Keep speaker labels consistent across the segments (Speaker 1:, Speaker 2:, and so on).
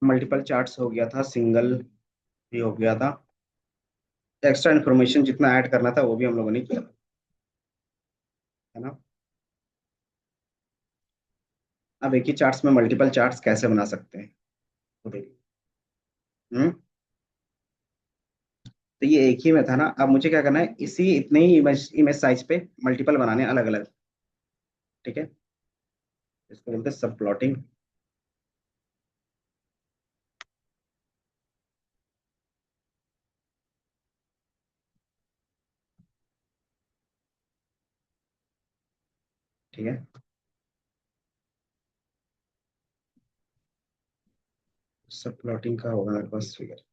Speaker 1: Multiple charts हो गया था, सिंगल भी हो गया था। एक्स्ट्रा इन्फॉर्मेशन जितना ऐड करना था वो भी हम लोगों ने किया, है ना। अब एक ही चार्ट्स में मल्टीपल चार्ट्स कैसे बना सकते हैं, वो देखिए। हम्म। तो ये एक ही में था ना, अब मुझे क्या करना है, इसी इतने ही इमेज इमेज साइज पे मल्टीपल बनाने अलग अलग। ठीक है, इसको बोलते हैं सब प्लॉटिंग। ठीक है, सब प्लॉटिंग का होगा मेरे पास फिगर।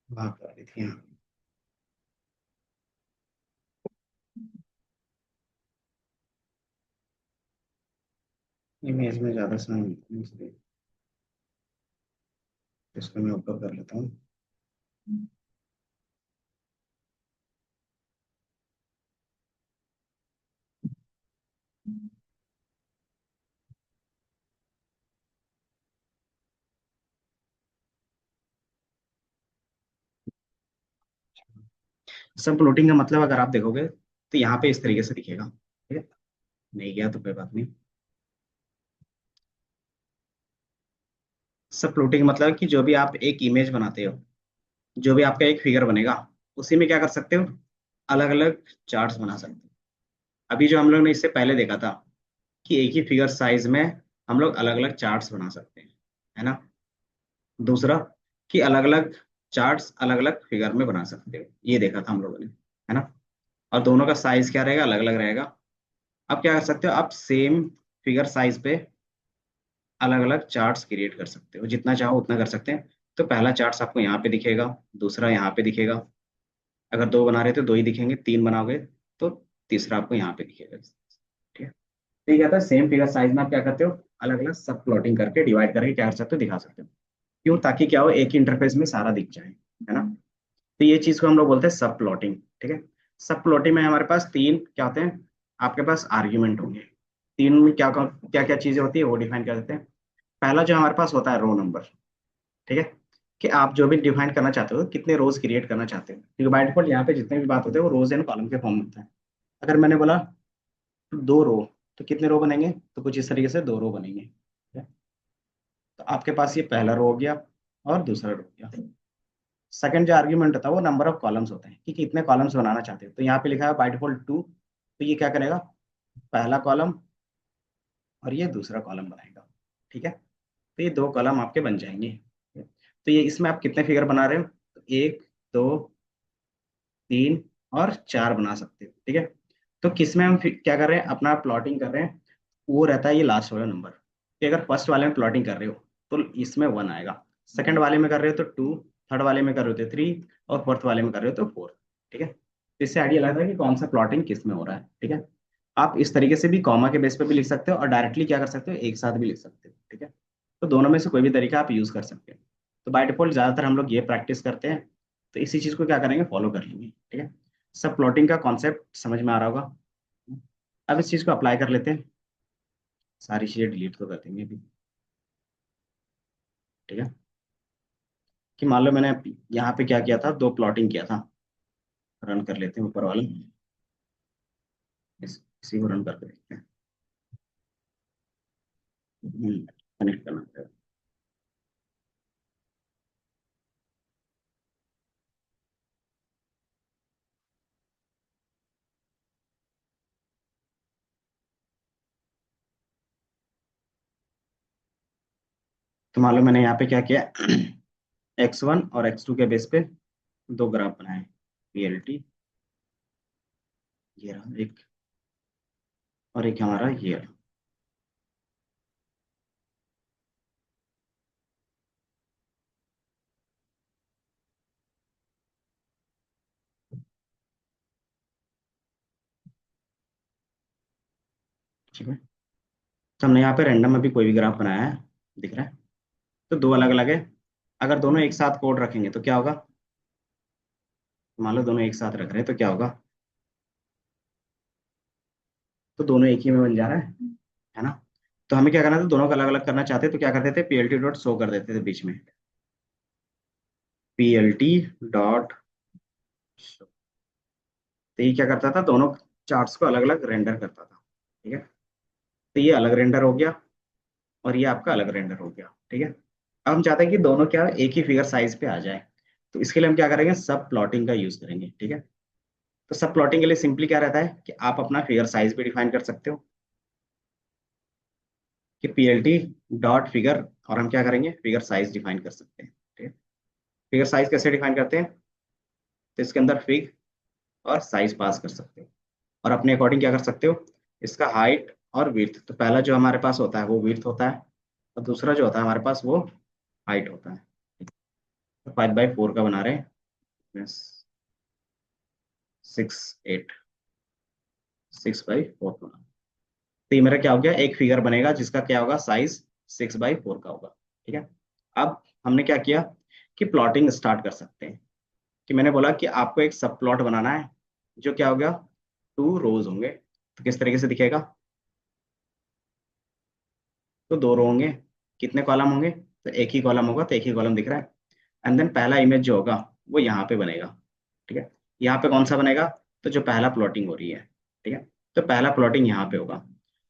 Speaker 1: वहां पर आ रही थी, हाँ। इमेज में ज्यादा समय, इसलिए इसको मैं ऊपर कर लेता हूँ। सब प्लॉटिंग का मतलब अगर आप देखोगे तो यहाँ पे इस तरीके से दिखेगा, ठीक है। नहीं गया तो कोई बात नहीं। सब प्लॉटिंग मतलब कि जो भी आप एक इमेज बनाते हो, जो भी आपका एक फिगर बनेगा, उसी में क्या कर सकते हो, अलग अलग चार्ट्स बना सकते हो। अभी जो हम लोग ने इससे पहले देखा था कि एक ही फिगर साइज में हम लोग अलग अलग चार्ट्स बना सकते हैं, है ना। दूसरा कि अलग अलग चार्ट्स अलग अलग फिगर में बना सकते हो, ये देखा था हम लोगों ने, है ना। और दोनों का साइज क्या रहेगा, अलग अलग रहेगा। अब क्या कर सकते हो, आप सेम फिगर साइज पे अलग अलग चार्ट्स क्रिएट कर सकते हो, जितना चाहो उतना कर सकते हैं। तो पहला चार्ट्स आपको यहाँ पे दिखेगा, दूसरा यहाँ पे दिखेगा। अगर दो बना रहे तो दो ही दिखेंगे, तीन बनाओगे तो तीसरा आपको यहाँ पे दिखेगा। ठीक है। तो ये कहता है सेम फिगर साइज में आप क्या करते हो, अलग अलग सब प्लॉटिंग करके डिवाइड करके क्या कर सकते हो, दिखा सकते हो। क्यों, ताकि क्या हो, एक ही इंटरफेस में सारा दिख जाए, है ना। तो ये चीज को हम लोग बोलते हैं सब प्लॉटिंग। ठीक है। सब प्लॉटिंग में हमारे पास तीन क्या होते हैं, आपके पास आर्ग्यूमेंट होंगे। तीन में क्या क्या क्या चीजें होती है वो डिफाइन कर देते हैं। पहला जो हमारे पास होता है रो नंबर। ठीक है, कि आप जो भी डिफाइन करना चाहते हो, कितने रोज क्रिएट करना चाहते हो, क्योंकि बाय डिफॉल्ट यहाँ पे जितने भी बात होते हैं वो रोज एंड कॉलम के फॉर्म में होता है। अगर मैंने बोला दो रो, तो कितने रो बनेंगे, तो कुछ इस तरीके से दो रो बनेंगे, ठीक है? तो आपके पास ये पहला रो हो गया और दूसरा रो हो गया। सेकंड जो आर्ग्यूमेंट होता है वो नंबर ऑफ कॉलम्स होते हैं, कि कितने कॉलम्स बनाना चाहते हो। तो यहाँ पे लिखा है बाय डिफॉल्ट टू, तो ये क्या करेगा, पहला कॉलम और ये दूसरा कॉलम बनाएगा। ठीक है, तो ये दो कॉलम आपके बन जाएंगे। तो ये इसमें आप कितने फिगर बना रहे हो, तो एक, दो, तीन और चार बना सकते हो। ठीक है, तो किसमें हम क्या कर रहे हैं, अपना प्लॉटिंग कर रहे हैं, वो रहता है ये लास्ट वाला नंबर। कि अगर फर्स्ट वाले में प्लॉटिंग कर रहे हो तो इसमें वन आएगा, सेकंड वाले में कर रहे हो तो टू, थर्ड वाले में कर रहे हो तो थ्री, और फोर्थ वाले में कर रहे हो तो फोर। ठीक है, तो इससे आइडिया लगता है कि कौन सा प्लॉटिंग किस में हो रहा है। ठीक है, आप इस तरीके से भी कॉमा के बेस पे भी लिख सकते हो और डायरेक्टली क्या कर सकते हो, एक साथ भी लिख सकते हो। ठीक है, तो दोनों में से कोई भी तरीका आप यूज कर सकते हो। तो बाय डिफॉल्ट ज्यादातर हम लोग ये प्रैक्टिस करते हैं, तो इसी चीज को क्या करेंगे, फॉलो कर लेंगे। ठीक है, सब प्लॉटिंग का कॉन्सेप्ट समझ में आ रहा होगा। अब इस चीज को अप्लाई कर लेते हैं। सारी चीजें डिलीट तो कर देंगे अभी। ठीक है, कि मान लो मैंने यहाँ पे क्या किया था, दो प्लॉटिंग किया था। रन कर लेते हैं ऊपर वाला, इसी को रन करके देखते हैं। कनेक्ट करना पड़ेगा। तो मान लो मैंने यहाँ पे क्या किया, X1 और X2 के बेस पे दो ग्राफ बनाए, रियलिटी, ये रहा एक, और एक हमारा ये रहा। ठीक है। तो हमने यहाँ पे रैंडम अभी कोई भी ग्राफ बनाया है, दिख रहा है। तो दो अलग अलग है। अगर दोनों एक साथ कोड रखेंगे तो क्या होगा? मान लो दोनों एक साथ रख रहे हैं तो क्या होगा? तो दोनों एक ही में बन जा रहा है ना? तो हमें क्या करना था, दोनों को अलग अलग करना चाहते तो क्या करते थे, पीएलटी डॉट शो कर देते थे बीच में, पीएलटी डॉट शो। तो ये क्या करता था, दोनों चार्ट्स को अलग अलग रेंडर करता था। ठीक है। तो ये अलग रेंडर हो गया और ये आपका अलग रेंडर हो गया। ठीक है। अब हम चाहते हैं कि दोनों क्या एक ही फिगर साइज पे आ जाए। तो इसके लिए हम क्या करेंगे, सब प्लॉटिंग का यूज करेंगे। ठीक है। तो सब प्लॉटिंग के लिए सिंपली क्या रहता है कि आप अपना फिगर साइज भी डिफाइन कर सकते हो कि पीएलटी डॉट फिगर, और हम क्या करेंगे, फिगर साइज डिफाइन कर सकते हैं। ठीक है। फिगर साइज कैसे डिफाइन करते हैं? तो इसके अंदर फिग और साइज पास कर सकते हो, और अपने अकॉर्डिंग क्या कर सकते हो, इसका हाइट और विड्थ। तो पहला जो हमारे पास होता है वो विड्थ होता है, और दूसरा जो होता है हमारे पास वो हाइट होता है। तो 5/4 का बना रहे हैं, 6 8, 6/4 बना। तो ये मेरा क्या हो गया, एक फिगर बनेगा जिसका क्या होगा, साइज 6/4 का होगा। ठीक है। अब हमने क्या किया कि प्लॉटिंग स्टार्ट कर सकते हैं। कि मैंने बोला कि आपको एक सब प्लॉट बनाना है, जो क्या हो गया, 2 रोज होंगे। तो किस तरीके से दिखेगा, तो 2 रो होंगे। कितने कॉलम होंगे, तो एक ही कॉलम होगा, तो एक ही कॉलम दिख रहा है। एंड देन पहला इमेज जो होगा वो यहाँ पे बनेगा। ठीक है। यहाँ पे कौन सा बनेगा, तो जो पहला प्लॉटिंग हो रही है। ठीक है। तो पहला प्लॉटिंग यहाँ पे होगा।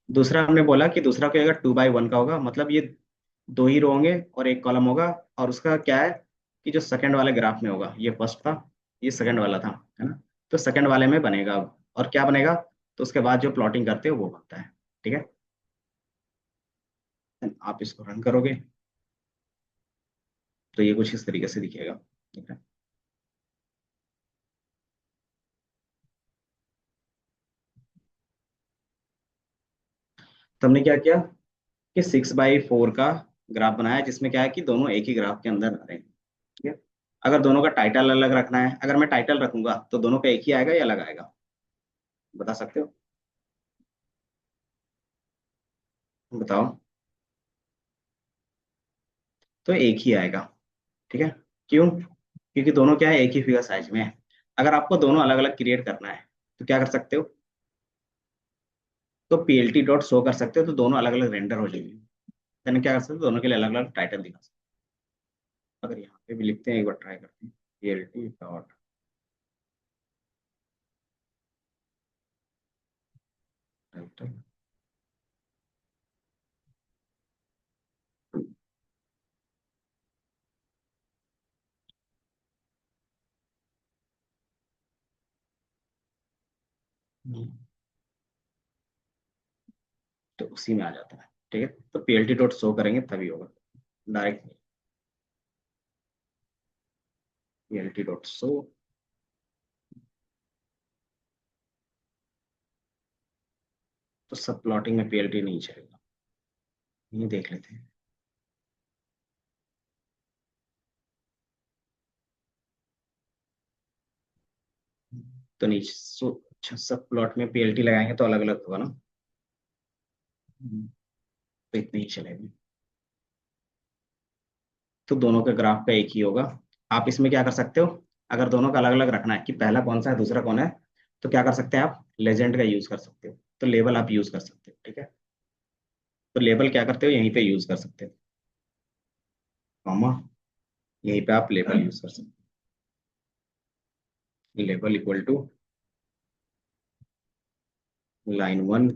Speaker 1: दूसरा हमने बोला कि दूसरा क्या होगा, 2/1 का होगा, मतलब ये 2 ही रो होंगे और एक कॉलम होगा। और उसका क्या है कि जो सेकंड वाले ग्राफ में होगा, ये फर्स्ट था, ये सेकंड वाला था, है ना? तो सेकंड वाले में बनेगा अब, और क्या बनेगा, तो उसके बाद जो प्लॉटिंग करते हो वो बनता है। ठीक है। आप इसको रन करोगे तो ये कुछ इस तरीके से दिखेगा। ठीक है। तो हमने क्या किया कि 6/4 का ग्राफ बनाया, जिसमें क्या है कि दोनों एक ही ग्राफ के अंदर आ रहे हैं। ठीक है। अगर दोनों का टाइटल अलग रखना है, अगर मैं टाइटल रखूंगा तो दोनों का एक ही आएगा या अलग आएगा, बता सकते हो? बताओ। तो एक ही आएगा। ठीक है। क्यों? क्योंकि दोनों क्या है, एक ही फिगर साइज में है। अगर आपको दोनों अलग अलग क्रिएट करना है तो क्या कर सकते हो, तो पीएलटी डॉट शो कर सकते हो, तो दोनों अलग अलग रेंडर हो जाएंगे। यानी क्या कर सकते हो, दोनों के लिए अलग अलग टाइटल दिखा सकते हो। अगर यहाँ पे भी लिखते हैं, एक बार ट्राई करते हैं, पीएलटी डॉट टाइटल। तो उसी में आ जाता है। ठीक है। तो पीएलटी डॉट शो करेंगे तभी होगा, डायरेक्ट पीएलटी डॉट शो। तो सब प्लॉटिंग में पीएलटी नहीं चलेगा, ये देख लेते हैं। तो नीचे अच्छा, सब प्लॉट में पीएलटी लगाएंगे तो अलग अलग होगा ना। तो इतने ही चलेगा। तो दोनों का ग्राफ का एक ही होगा। आप इसमें क्या कर सकते हो, अगर दोनों का अलग अलग रखना है कि पहला कौन सा है दूसरा कौन है, तो क्या कर सकते हैं, आप लेजेंड का यूज कर सकते हो। तो लेबल आप यूज कर सकते हो। ठीक है। तो लेबल क्या करते हो, यहीं पे यूज कर सकते हो, कॉमा, यहीं पे आप लेबल यूज कर सकते हो। लेबल इक्वल टू लाइन 1,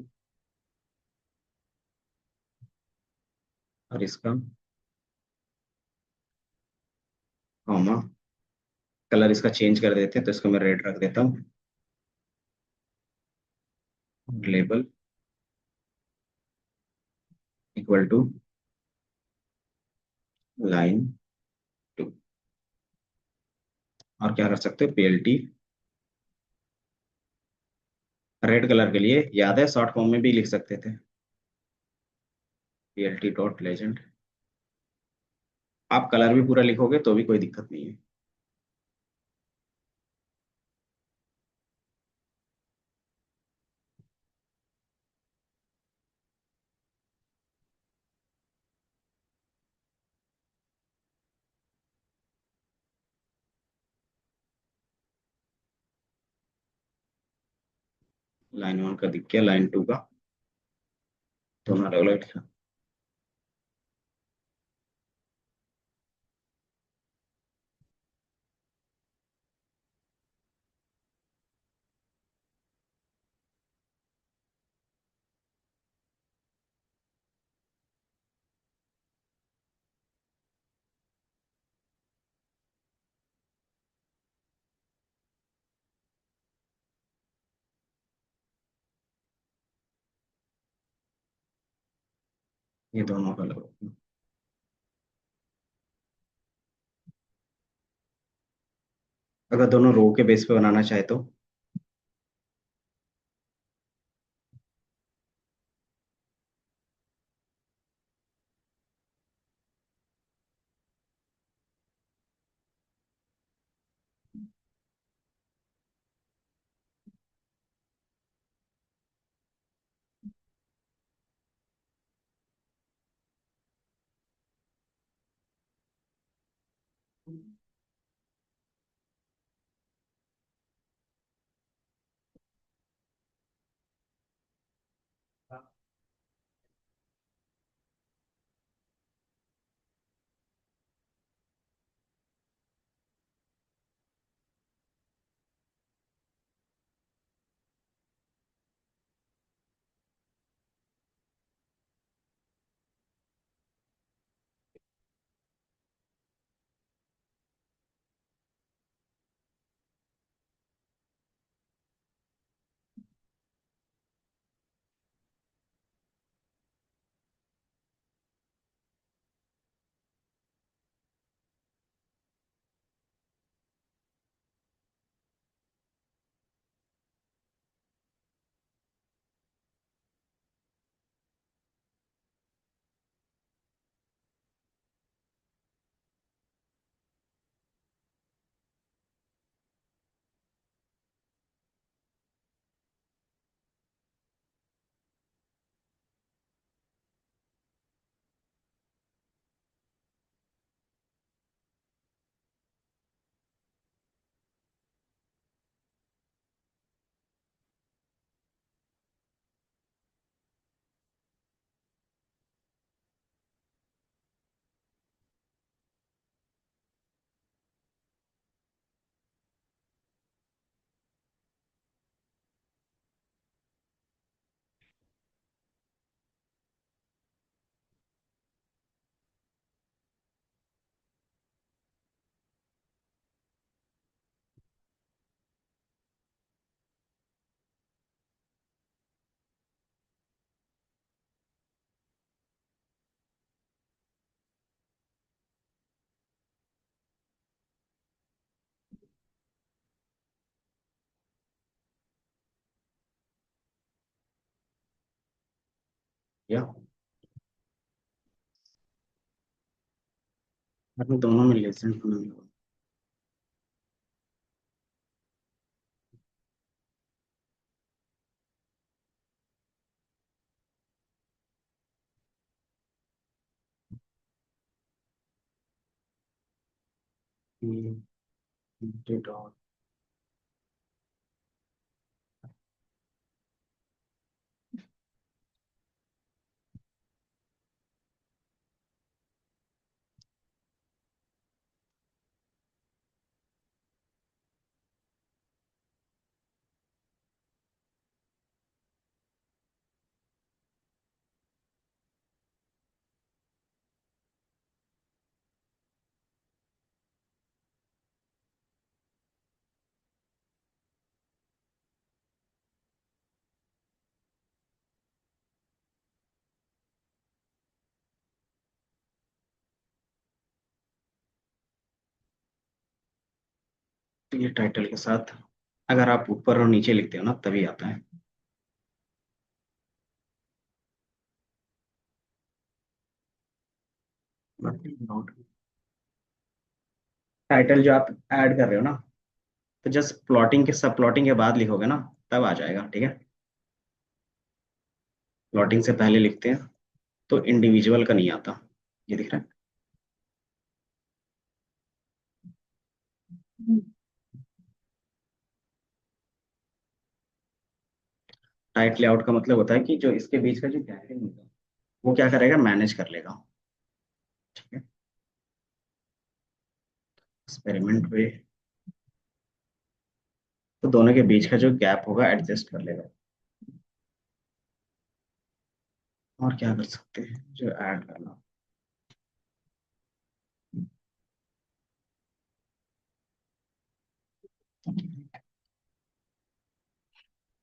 Speaker 1: और इसका कॉमा, कलर इसका चेंज कर देते हैं, तो इसको मैं रेड रख देता हूँ। Label equal to line 2। और क्या कर सकते हो, पीएलटी, रेड कलर के लिए याद है शॉर्ट फॉर्म में भी लिख सकते थे, पीएलटी डॉट लेजेंड। आप कलर भी पूरा लिखोगे तो भी कोई दिक्कत नहीं है। लाइन वन का दिख गया, लाइन टू का, दोनों अलग अलग लिखा। ये दोनों का अलग अलग। अगर दोनों रो के बेस पे बनाना चाहे तो। या मतलब दोनों में लेसन बना। डॉट। ये टाइटल के साथ अगर आप ऊपर और नीचे लिखते हो ना तभी आता है। टाइटल जो आप ऐड कर रहे हो ना, तो जस्ट प्लॉटिंग के सब प्लॉटिंग के बाद लिखोगे ना, तब आ जाएगा, ठीक है। प्लॉटिंग से पहले लिखते हैं तो इंडिविजुअल का नहीं आता। ये दिख रहा है। टाइट लेआउट का मतलब होता है कि जो इसके बीच का जो गैपिंग होगा वो क्या करेगा, मैनेज कर लेगा। ठीक है, एक्सपेरिमेंट पे तो दोनों के बीच का जो गैप होगा एडजस्ट कर लेगा। और क्या कर सकते हैं जो ऐड करना।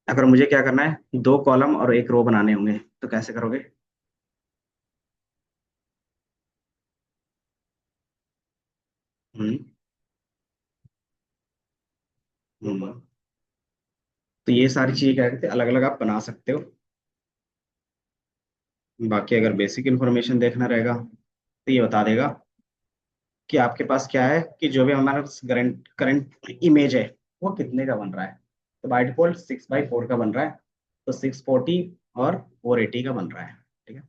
Speaker 1: अगर मुझे क्या करना है, दो कॉलम और एक रो बनाने होंगे तो कैसे करोगे? हम्म। हम्म। तो ये सारी चीजें क्या कहते हैं, अलग अलग आप बना सकते हो। बाकी अगर बेसिक इंफॉर्मेशन देखना रहेगा तो ये बता देगा कि आपके पास क्या है, कि जो भी हमारा करंट करंट इमेज है वो कितने का बन रहा है। तो बाय डिफॉल्ट 6/4 का बन रहा है, तो 640 और 480 का बन रहा है। ठीक है,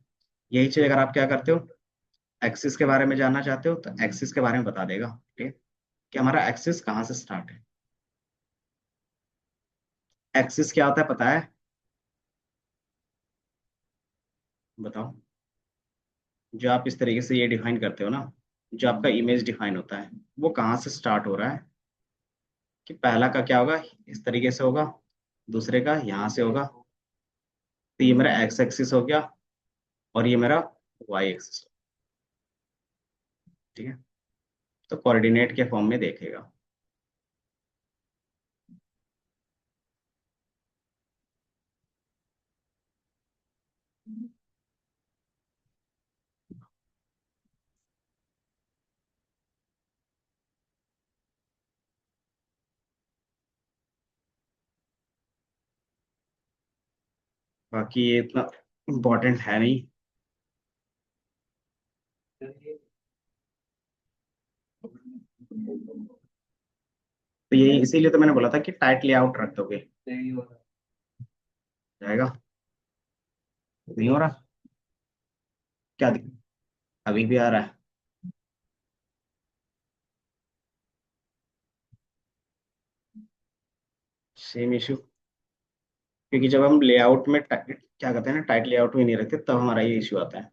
Speaker 1: यही चीज अगर आप क्या करते हो, एक्सिस के बारे में जानना चाहते हो तो एक्सिस के बारे में बता देगा। ठीक है, कि हमारा एक्सिस कहाँ से स्टार्ट है। एक्सिस क्या होता है पता है? बताओ। जो आप इस तरीके से ये डिफाइन करते हो ना, जो आपका इमेज डिफाइन होता है वो कहाँ से स्टार्ट हो रहा है। कि पहला का क्या होगा, इस तरीके से होगा, दूसरे का यहाँ से होगा। तो ये मेरा एक्स एक्सिस हो गया और ये मेरा वाई एक्सिस। ठीक है, तो कोऑर्डिनेट के फॉर्म में देखेगा। बाकी ये इतना इम्पोर्टेंट है नहीं। तो ये इसीलिए तो मैंने बोला था कि टाइट लेआउट रख दोगे जाएगा। नहीं हो रहा? क्या दिक्कत? अभी भी आ रहा है? Same issue. क्योंकि जब हम लेआउट में क्या कहते हैं ना, टाइट लेआउट में नहीं रखते तब हमारा ये इशू आता है।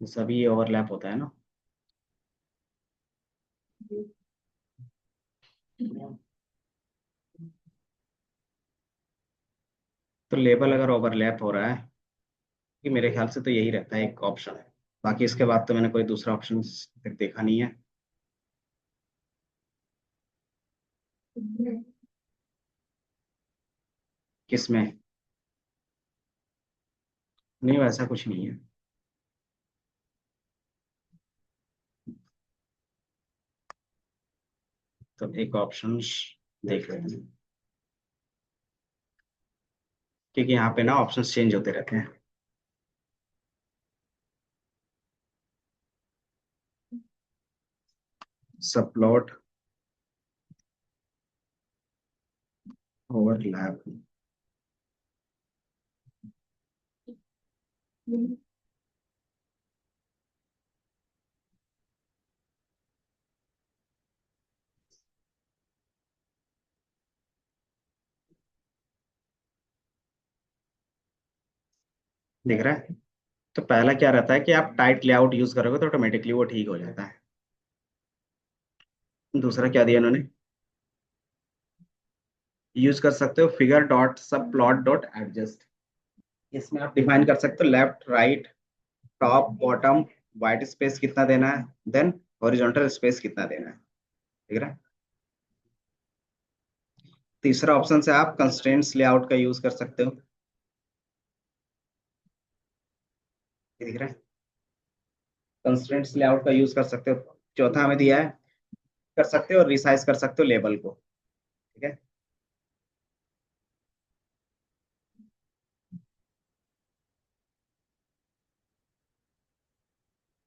Speaker 1: सभी ये ओवरलैप होता है ना। तो लेबल अगर ओवरलैप हो रहा है, कि मेरे ख्याल से तो यही रहता है एक ऑप्शन है। बाकी इसके बाद तो मैंने कोई दूसरा ऑप्शन देखा नहीं है। किसमें? नहीं, वैसा कुछ नहीं है। तो एक ऑप्शन देख लेते हैं, क्योंकि यहाँ पे ना ऑप्शंस चेंज होते रहते हैं। सब प्लॉट ओवरलैप। दिख रहा है? तो पहला क्या रहता है कि आप टाइट लेआउट यूज करोगे तो ऑटोमेटिकली वो ठीक हो जाता है। दूसरा क्या दिया इन्होंने, यूज कर सकते हो फिगर डॉट सब प्लॉट डॉट एडजस्ट। इसमें आप डिफाइन कर सकते हो left right top bottom, white space कितना देना है, देन हॉरिजॉन्टल स्पेस कितना देना है। ठीक है। तीसरा ऑप्शन से आप कंस्ट्रेंट्स लेआउट का यूज कर सकते हो। ये दिख रहा है? कंस्ट्रेंट्स लेआउट का यूज कर सकते हो। चौथा हमें दिया है, कर सकते हो और रिसाइज कर सकते हो लेबल को। ठीक है।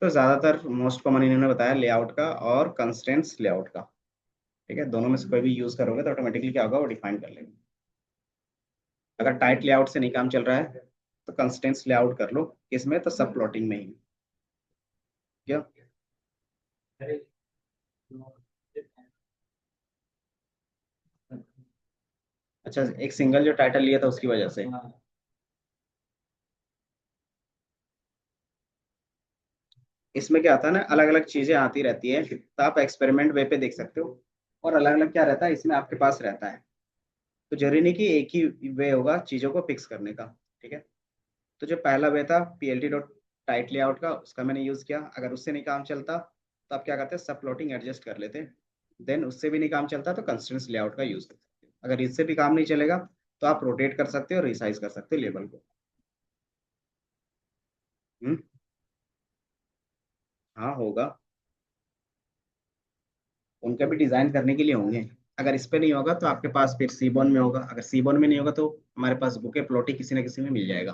Speaker 1: तो ज्यादातर मोस्ट कॉमन इन्होंने बताया लेआउट का और कंस्ट्रेंट्स लेआउट का। ठीक है, दोनों में से कोई भी यूज करोगे तो ऑटोमेटिकली क्या होगा, वो डिफाइन कर लेंगे। अगर टाइट लेआउट से नहीं काम चल रहा है तो कंस्ट्रेंट्स लेआउट कर लो, इसमें तो सब प्लॉटिंग में ही। क्या? अच्छा, एक सिंगल जो टाइटल लिया था उसकी वजह से। इसमें क्या आता है ना, अलग अलग चीजें आती रहती है, तो आप एक्सपेरिमेंट वे पे देख सकते हो। और अलग अलग क्या रहता है इसमें आपके पास रहता है। तो जरूरी नहीं कि एक ही वे होगा चीजों को फिक्स करने का। ठीक है। तो जो पहला वे था पीएलटी डॉट टाइट लेआउट का, उसका मैंने यूज किया। अगर उससे नहीं काम चलता तो आप क्या करते हैं, सब प्लॉटिंग एडजस्ट कर लेते हैं। देन उससे भी नहीं काम चलता तो कंस्ट्रेंट्स लेआउट का यूज करते हैं। अगर इससे भी काम नहीं चलेगा तो आप रोटेट कर सकते हो, रिसाइज कर सकते हो लेबल को। हम्म। हाँ होगा। उनका भी डिजाइन करने के लिए होंगे। अगर इस पे नहीं होगा तो आपके पास फिर सीबोन में होगा। अगर सीबोन में नहीं होगा तो हमारे पास बुके प्लॉटी किसी ना किसी में मिल जाएगा।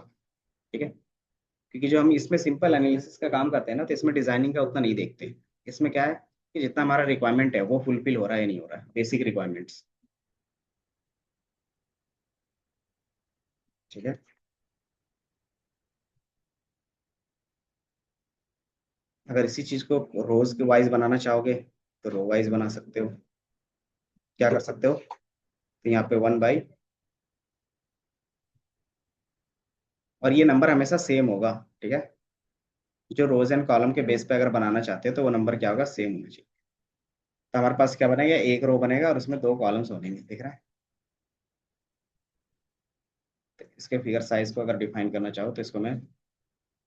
Speaker 1: ठीक है। क्योंकि जो हम इसमें सिंपल एनालिसिस का काम करते हैं ना, तो इसमें डिजाइनिंग का उतना नहीं देखते। इसमें क्या है कि जितना हमारा रिक्वायरमेंट है वो फुलफिल हो रहा है या नहीं हो रहा है, बेसिक रिक्वायरमेंट्स। ठीक है। अगर इसी चीज को रोज के वाइज बनाना चाहोगे तो रो वाइज बना सकते हो। क्या कर सकते हो, तो यहाँ पे 1 बाई, और ये नंबर हमेशा सेम होगा। ठीक है। जो रोज एंड कॉलम के बेस पे अगर बनाना चाहते हो तो वो नंबर क्या होगा, सेम होना चाहिए। तो हमारे पास क्या बनेगा, एक रो बनेगा और उसमें दो कॉलम्स बनेंगे, दिख रहा है। तो इसके फिगर साइज को अगर डिफाइन करना चाहो तो इसको मैं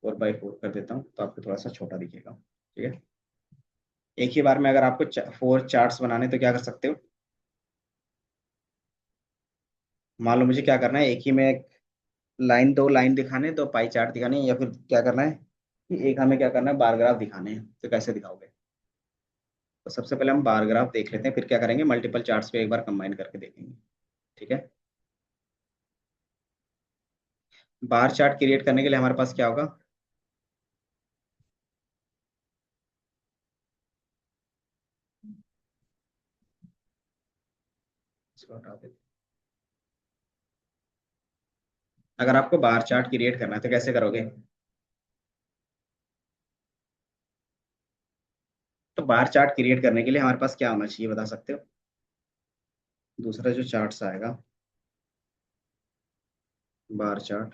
Speaker 1: 4 बाई 4 कर देता हूँ, तो आपको थोड़ा सा छोटा दिखेगा। ठीक है। एक ही बार में अगर आपको 4 चार्ट्स बनाने तो क्या कर सकते हो। मान लो मुझे क्या करना है, एक ही में एक लाइन, दो लाइन दिखाने, दो पाई चार्ट दिखाने हैं, या फिर क्या करना है कि एक हमें क्या करना है, बार ग्राफ दिखाने हैं, तो कैसे दिखाओगे। तो सबसे पहले हम बार ग्राफ देख लेते हैं, फिर क्या करेंगे, मल्टीपल चार्ट्स पे एक बार कंबाइन करके देखेंगे। ठीक है। बार चार्ट क्रिएट करने के लिए हमारे पास क्या होगा। इसको हटा देते हैं। अगर आपको बार चार्ट क्रिएट करना है तो कैसे करोगे। तो बार चार्ट क्रिएट करने के लिए हमारे पास क्या होना चाहिए, बता सकते हो। दूसरा जो चार्ट्स आएगा, बार चार्ट।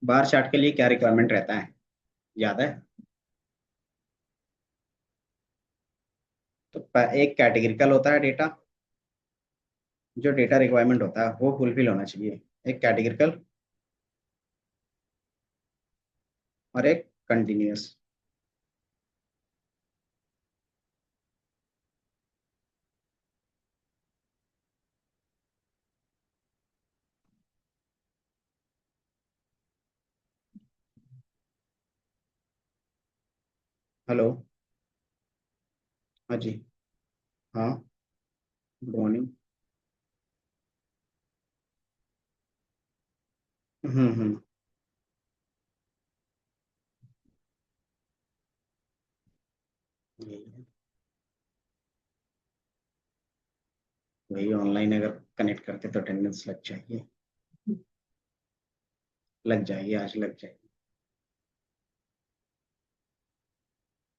Speaker 1: बार चार्ट के लिए क्या रिक्वायरमेंट रहता है, याद है। तो एक कैटेगरिकल होता है डेटा, जो डेटा रिक्वायरमेंट होता है वो फुलफिल होना चाहिए। एक कैटेगरिकल और एक कंटिन्यूअस। हेलो। हाँ जी। हाँ। Good morning. हम्म। यही है। वही ऑनलाइन अगर कनेक्ट करते तो अटेंडेंस लग जाएगी। लग जाएगी, आज लग जाएगी।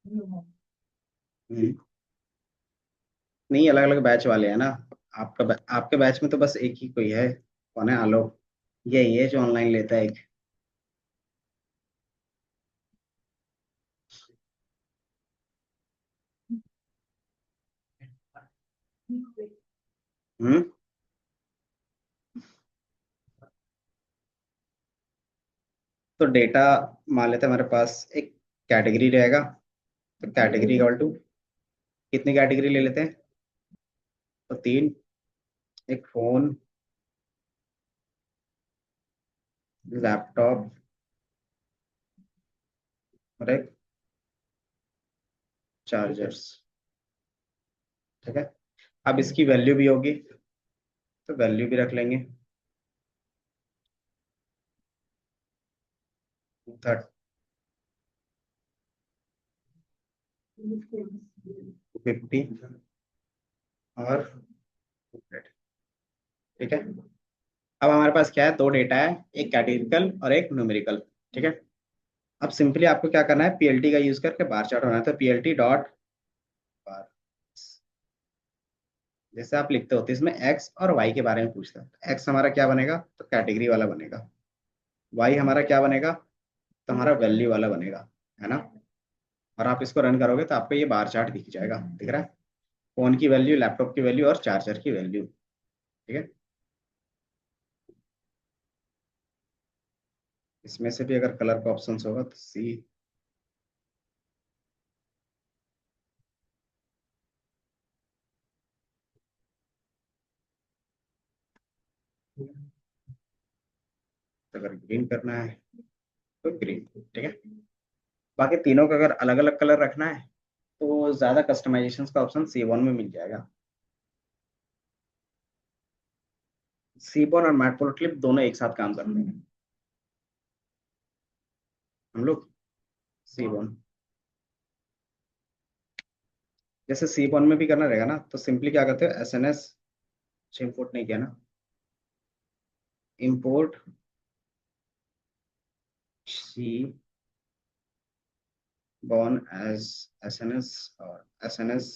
Speaker 1: हम्म। नहीं, अलग अलग बैच वाले हैं ना। आपके बैच में तो बस एक ही कोई है, कौन है, आलोक। यही है जो ऑनलाइन लेता है एक। हम्म। तो डेटा मान लेते हैं हमारे पास एक कैटेगरी रहेगा। तो कैटेगरी इक्वल टू, कितनी कैटेगरी ले लेते हैं, तो 3। एक फोन, लैपटॉप और एक चार्जर्स। ठीक है। अब इसकी वैल्यू भी होगी, तो वैल्यू भी रख लेंगे। 50 और 100। ठीक है। अब हमारे पास क्या है, दो डेटा है, एक कैटेगरिकल और एक न्यूमेरिकल। ठीक है। अब सिंपली आपको क्या करना है, पीएलटी का यूज करके बार चार्ट बनाना है, तो पीएलटी डॉट बार। जैसे आप लिखते हो तो इसमें एक्स और वाई के बारे में पूछता है। एक्स हमारा क्या बनेगा, तो कैटेगरी वाला बनेगा। वाई हमारा क्या बनेगा, तो हमारा वैल्यू वाला बनेगा, है ना। और आप इसको रन करोगे तो आपको ये बार चार्ट दिख जाएगा, दिख रहा है। फोन की वैल्यू, लैपटॉप की वैल्यू और चार्जर की वैल्यू। ठीक है। इसमें से भी अगर कलर का ऑप्शन होगा तो सी। तो अगर ग्रीन करना है तो ग्रीन। ठीक है। बाकी तीनों का अगर अलग अलग कलर रखना है तो ज्यादा कस्टमाइजेशन का ऑप्शन C1 में मिल जाएगा। सीबॉन और मैटप्लोट्लिब दोनों एक साथ काम करते हैं हम लोग। सीबॉन, जैसे सीबॉन में भी करना रहेगा ना, तो सिंपली क्या करते हैं, SNS इंपोर्ट नहीं किया ना, इंपोर्ट सी बॉन एज SNS और SNS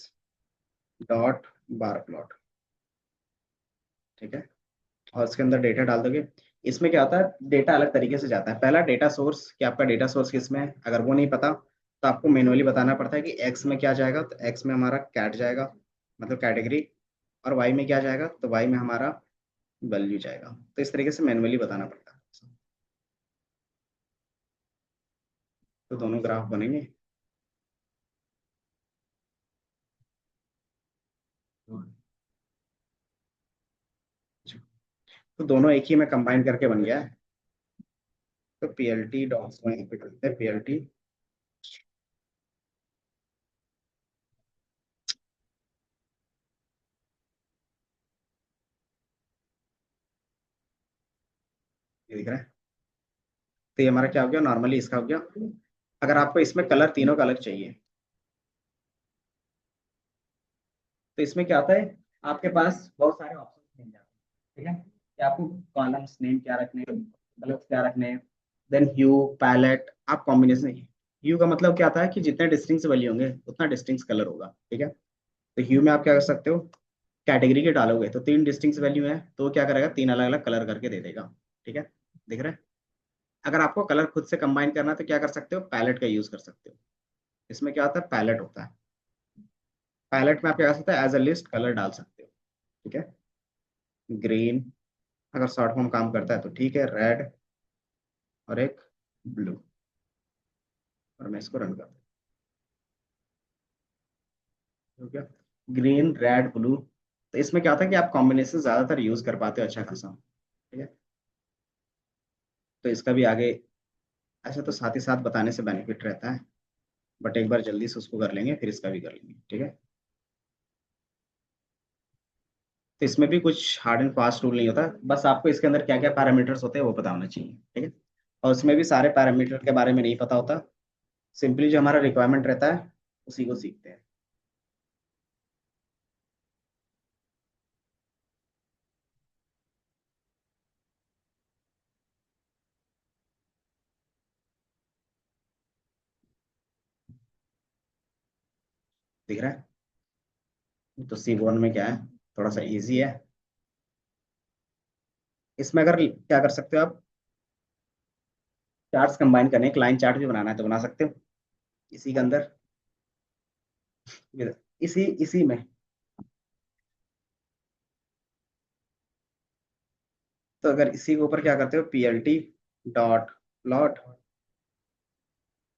Speaker 1: डॉट बार प्लॉट। ठीक है। और उसके अंदर डेटा डाल दोगे। इसमें क्या होता है, डेटा अलग तरीके से जाता है। पहला डेटा सोर्स, कि आपका डेटा सोर्स किस में है, अगर वो नहीं पता तो आपको मैनुअली बताना पड़ता है कि एक्स में क्या जाएगा, तो एक्स में हमारा कैट जाएगा, मतलब कैटेगरी। और वाई में क्या जाएगा, तो वाई में हमारा वैल्यू जाएगा। तो इस तरीके से मैनुअली बताना पड़ता है। तो दोनों ग्राफ बनेंगे। तो दोनों एक ही में कंबाइन करके बन गया है। तो PLT डॉट्स में यहाँ पे करते हैं, PLT। ये दिख रहा है। तो ये हमारा क्या हो गया, नॉर्मली इसका हो गया। अगर आपको इसमें कलर तीनों का अलग चाहिए, तो इसमें क्या होता है, आपके पास बहुत सारे ऑप्शन मिल जाते हैं। ठीक है, कि आपको कॉलम्स नेम क्या रखने हैं, कलर्स क्या रखने हैं। देन ह्यू, पैलेट, आप कॉम्बिनेशन। ह्यू का मतलब क्या आता है कि जितने डिस्टिंक्ट वैल्यू होंगे उतना डिस्टिंक्ट कलर होगा। ठीक है। तो ह्यू में आप क्या कर सकते हो, कैटेगरी के डालोगे तो तीन डिस्टिंक्ट वैल्यू है, तो वो क्या करेगा, तीन अलग अलग कलर करके दे देगा। ठीक है, दिख रहा है। अगर आपको कलर खुद से कंबाइन करना है तो क्या कर सकते हो, पैलेट का यूज कर सकते हो। इसमें क्या होता है, पैलेट होता है। पैलेट में आप क्या कर सकते हो, एज अ लिस्ट कलर डाल सकते हो। ठीक है। ग्रीन, अगर शॉर्ट फॉर्म काम करता है तो ठीक है, रेड और एक ब्लू। और मैं इसको रन कर दूँ, ठीक है। Green, red, blue. तो इसमें क्या होता है कि आप कॉम्बिनेशन ज्यादातर यूज कर पाते हो अच्छा खासा। ठीक है। तो इसका भी आगे, ऐसा तो साथ ही साथ बताने से बेनिफिट रहता है, बट एक बार जल्दी से उसको कर लेंगे, फिर इसका भी कर लेंगे। ठीक है। तो इसमें भी कुछ हार्ड एंड फास्ट रूल नहीं होता, बस आपको इसके अंदर क्या क्या पैरामीटर्स होते हैं वो पता होना चाहिए। ठीक है। और उसमें भी सारे पैरामीटर के बारे में नहीं पता होता, सिंपली जो हमारा रिक्वायरमेंट रहता है उसी को सीखते हैं। दिख रहा है। तो C1 में क्या है, थोड़ा सा इजी है। इसमें अगर क्या कर सकते हो आप, चार्ट्स कंबाइन करने, एक लाइन चार्ट भी बनाना है तो बना सकते हो इसी के अंदर। इसी इसी में। तो अगर इसी के ऊपर क्या करते हो, PLT डॉट प्लॉट,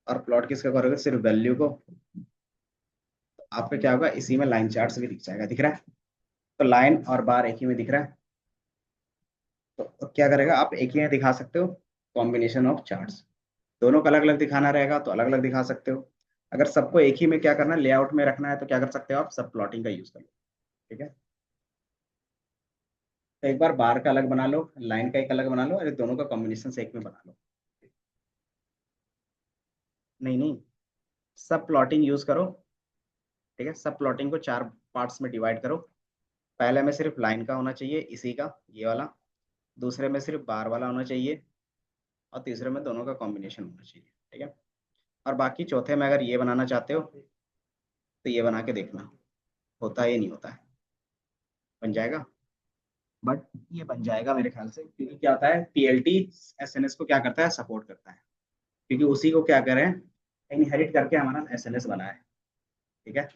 Speaker 1: और प्लॉट किसका करोगे, सिर्फ वैल्यू को, तो आपका क्या होगा, इसी में लाइन चार्ट्स भी दिख जाएगा। दिख रहा है। तो लाइन और बार एक ही में दिख रहा है। तो क्या करेगा, आप एक ही में दिखा सकते हो कॉम्बिनेशन ऑफ चार्ट्स। दोनों का अलग अलग दिखाना रहेगा तो अलग अलग दिखा सकते हो। अगर सबको एक ही में क्या करना है, लेआउट में रखना है, तो क्या कर सकते हो, आप सब प्लॉटिंग का यूज कर लो। ठीक है। तो एक बार बार का अलग बना लो, लाइन का एक अलग बना लो, और दोनों का कॉम्बिनेशन से एक में बना लो। नहीं नहीं, सब प्लॉटिंग यूज करो। ठीक है, सब प्लॉटिंग को चार पार्ट्स में डिवाइड करो। पहले में सिर्फ लाइन का होना चाहिए, इसी का, ये वाला। दूसरे में सिर्फ बार वाला होना चाहिए। और तीसरे में दोनों का कॉम्बिनेशन होना चाहिए। ठीक है। और बाकी चौथे में अगर ये बनाना चाहते हो तो ये बना के देखना, होता है या नहीं होता है। बन जाएगा। बट ये बन जाएगा मेरे ख्याल से, क्योंकि क्या होता है, पीएलटी एसएनएस को क्या करता है, सपोर्ट करता है। क्योंकि उसी को क्या करें, इनहेरिट करके हमारा एसएनएस बना है। ठीक है।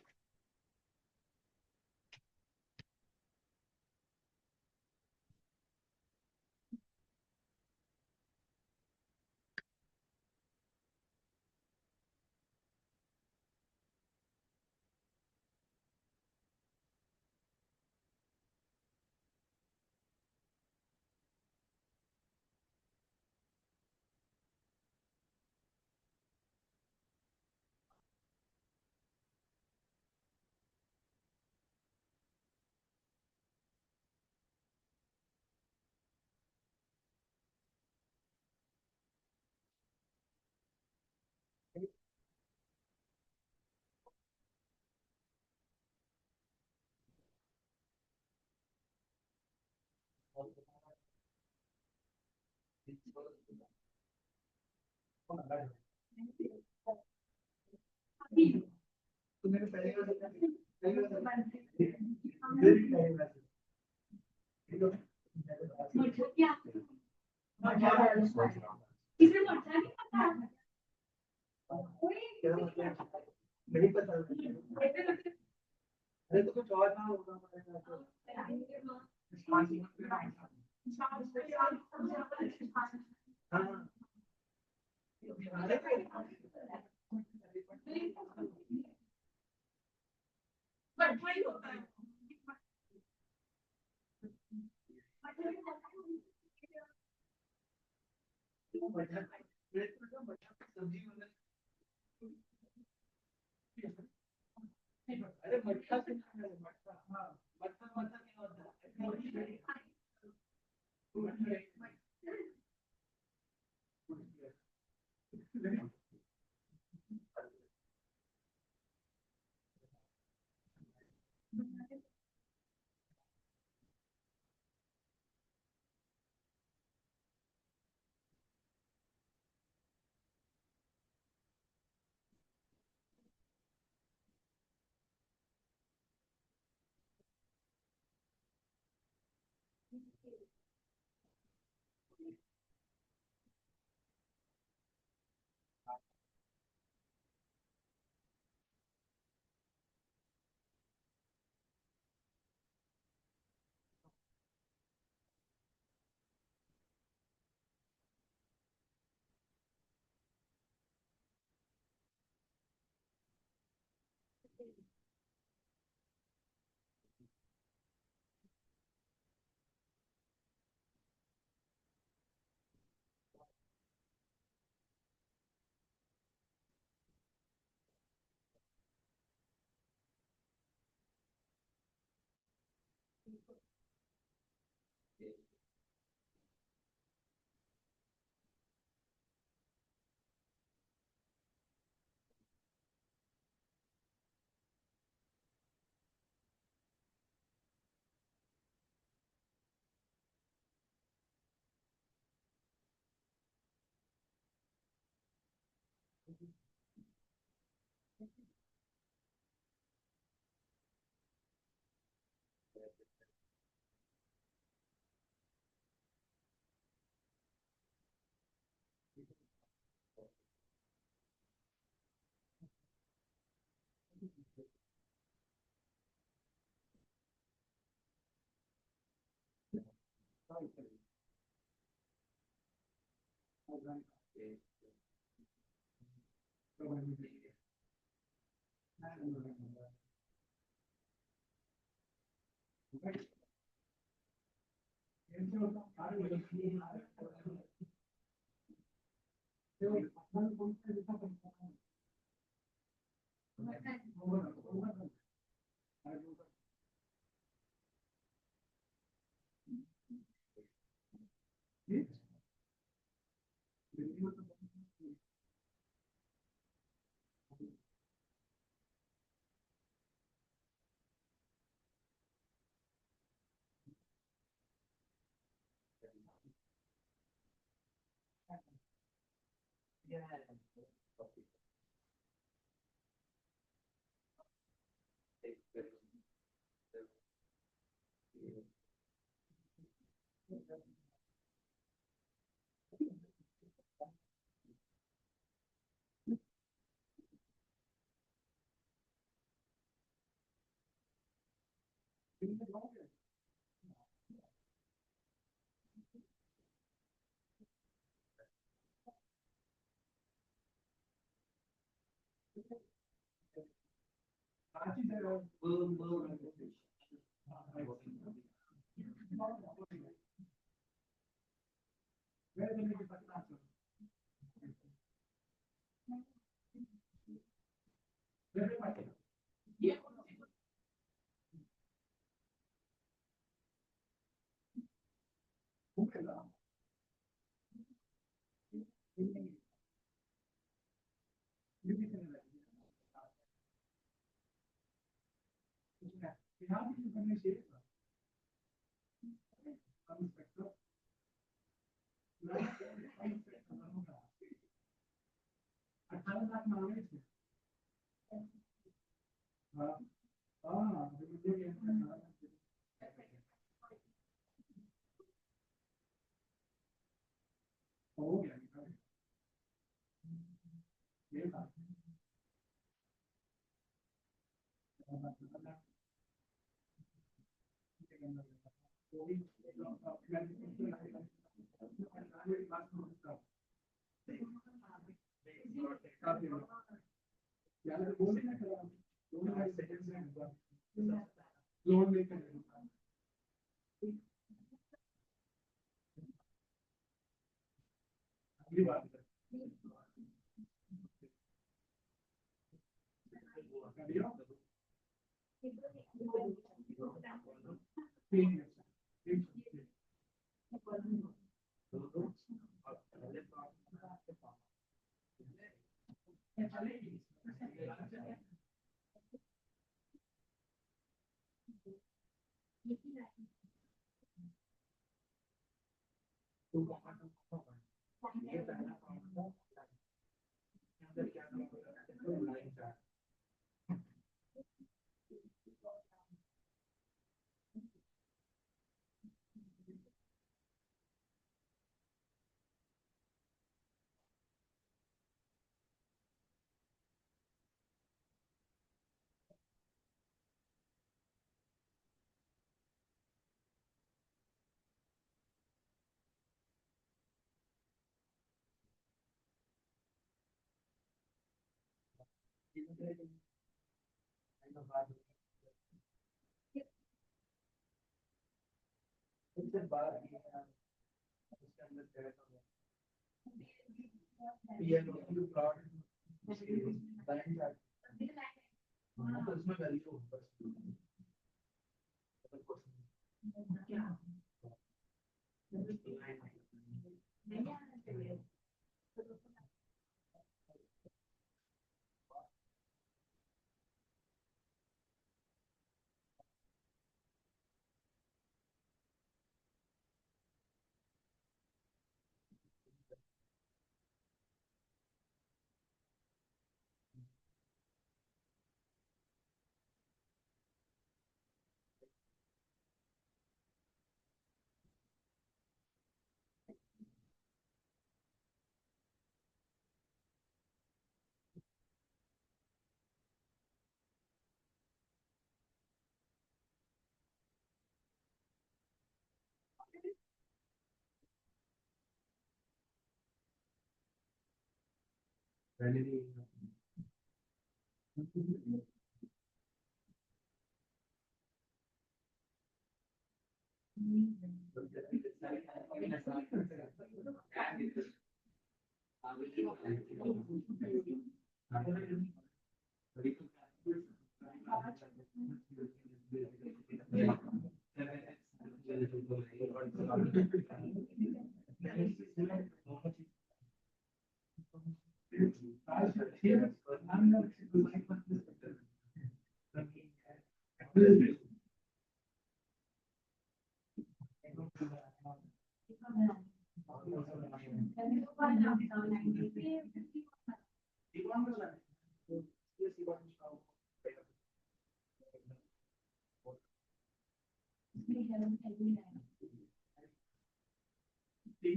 Speaker 1: क्या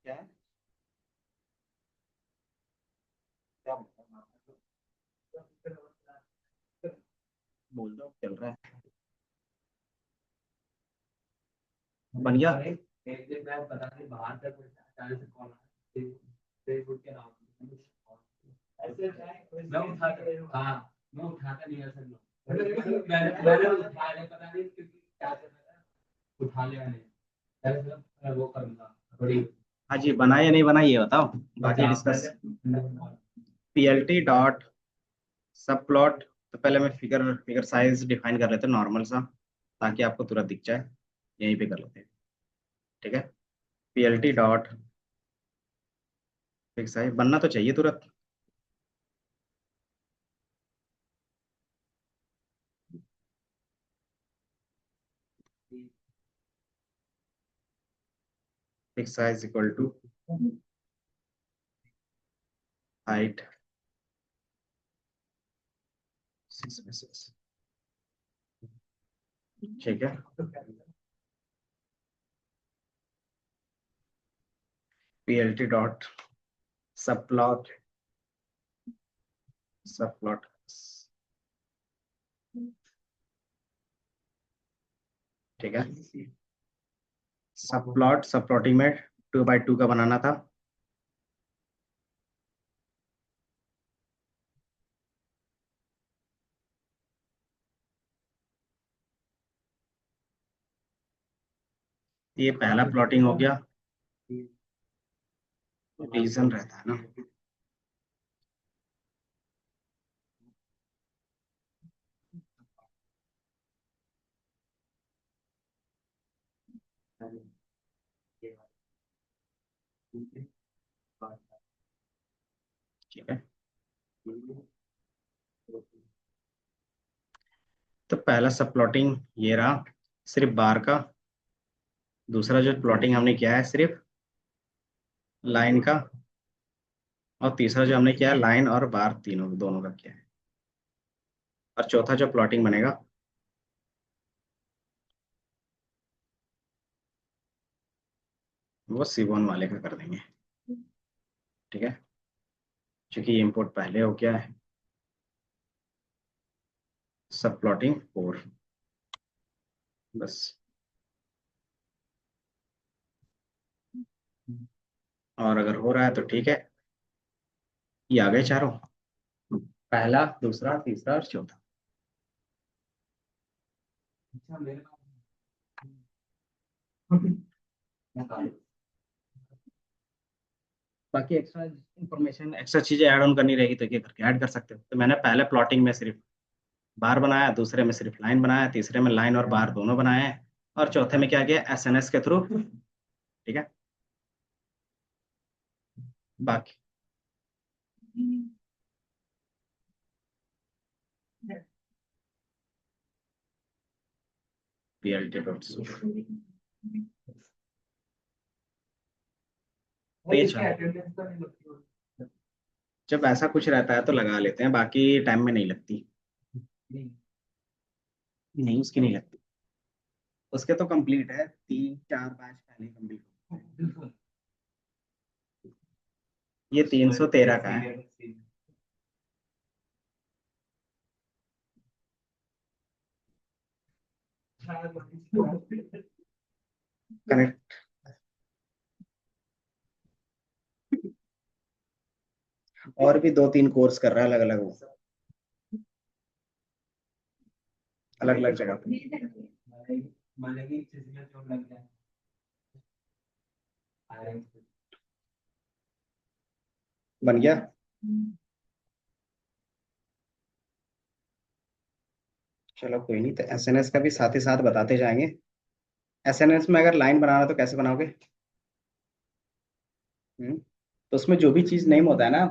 Speaker 1: है? क्या बोल दो, चल रहा है। बन गया। एक दिन मैं पता नहीं बाहर तक अचानक से कॉल आया, फेसबुक के नाम ऐसे मैं हाँ मैं उठाता नहीं ऐसे मैंने उठाया पता नहीं क्योंकि क्या करना था, उठा लिया मैंने ऐसे मैं वो करूंगा थोड़ी। हाँ जी, बना या नहीं बना ये बताओ, बाकी डिस्कस। पीएलटी डॉट सब प्लॉट। तो पहले मैं फिगर फिगर साइज डिफाइन कर लेते हैं नॉर्मल सा, ताकि आपको तुरंत दिख जाए। यहीं पे कर लेते हैं, ठीक है। पीएलटी डॉट फिक्स साइज बनना तो चाहिए तुरंत। Fix size equal to height 6 में 6, ठीक है। PLT dot subplot subplot ठीक है। सब प्लॉटिंग में 2x2 का बनाना था। ये पहला प्लॉटिंग हो गया, रीजन रहता है ना। ठीक है, तो पहला सब प्लॉटिंग ये रहा, सिर्फ बार का। दूसरा जो प्लॉटिंग हमने किया है सिर्फ लाइन का। और तीसरा जो हमने किया है लाइन और बार तीनों दोनों का किया है। और चौथा जो प्लॉटिंग बनेगा वो सिबोन वाले का कर देंगे, ठीक है। क्योंकि ये इम्पोर्ट पहले हो गया है। सब प्लॉटिंग 4, बस। और अगर हो रहा है तो ठीक है। ये आ गए चारों, पहला दूसरा तीसरा और चौथा। अच्छा, मेरे पास बाकी एक्स्ट्रा इंफॉर्मेशन एक्स्ट्रा चीजें ऐड ऑन करनी रहेगी तो ये करके ऐड कर सकते हो। तो मैंने पहले प्लॉटिंग में सिर्फ बार बनाया, दूसरे में सिर्फ लाइन बनाया, तीसरे में लाइन और बार दोनों बनाए हैं, और चौथे में क्या किया, एसएनएस के थ्रू, ठीक है। बाकी पीएलटी डॉट तो ये जब ऐसा कुछ रहता है तो लगा लेते हैं, बाकी टाइम में नहीं लगती। नहीं, उसकी नहीं लगती। उसके तो कंप्लीट है, 3 4 5 पहले कंप्लीट। ये 313 का है। करेक्ट। और भी 2 3 कोर्स कर रहा है अलग अलग, वो अलग अलग जगह पे। बन गया। चलो कोई नहीं, तो एसएनएस का भी साथ ही साथ बताते जाएंगे। एसएनएस में अगर लाइन बनाना तो कैसे बनाओगे? तो उसमें जो भी चीज नेम होता है ना,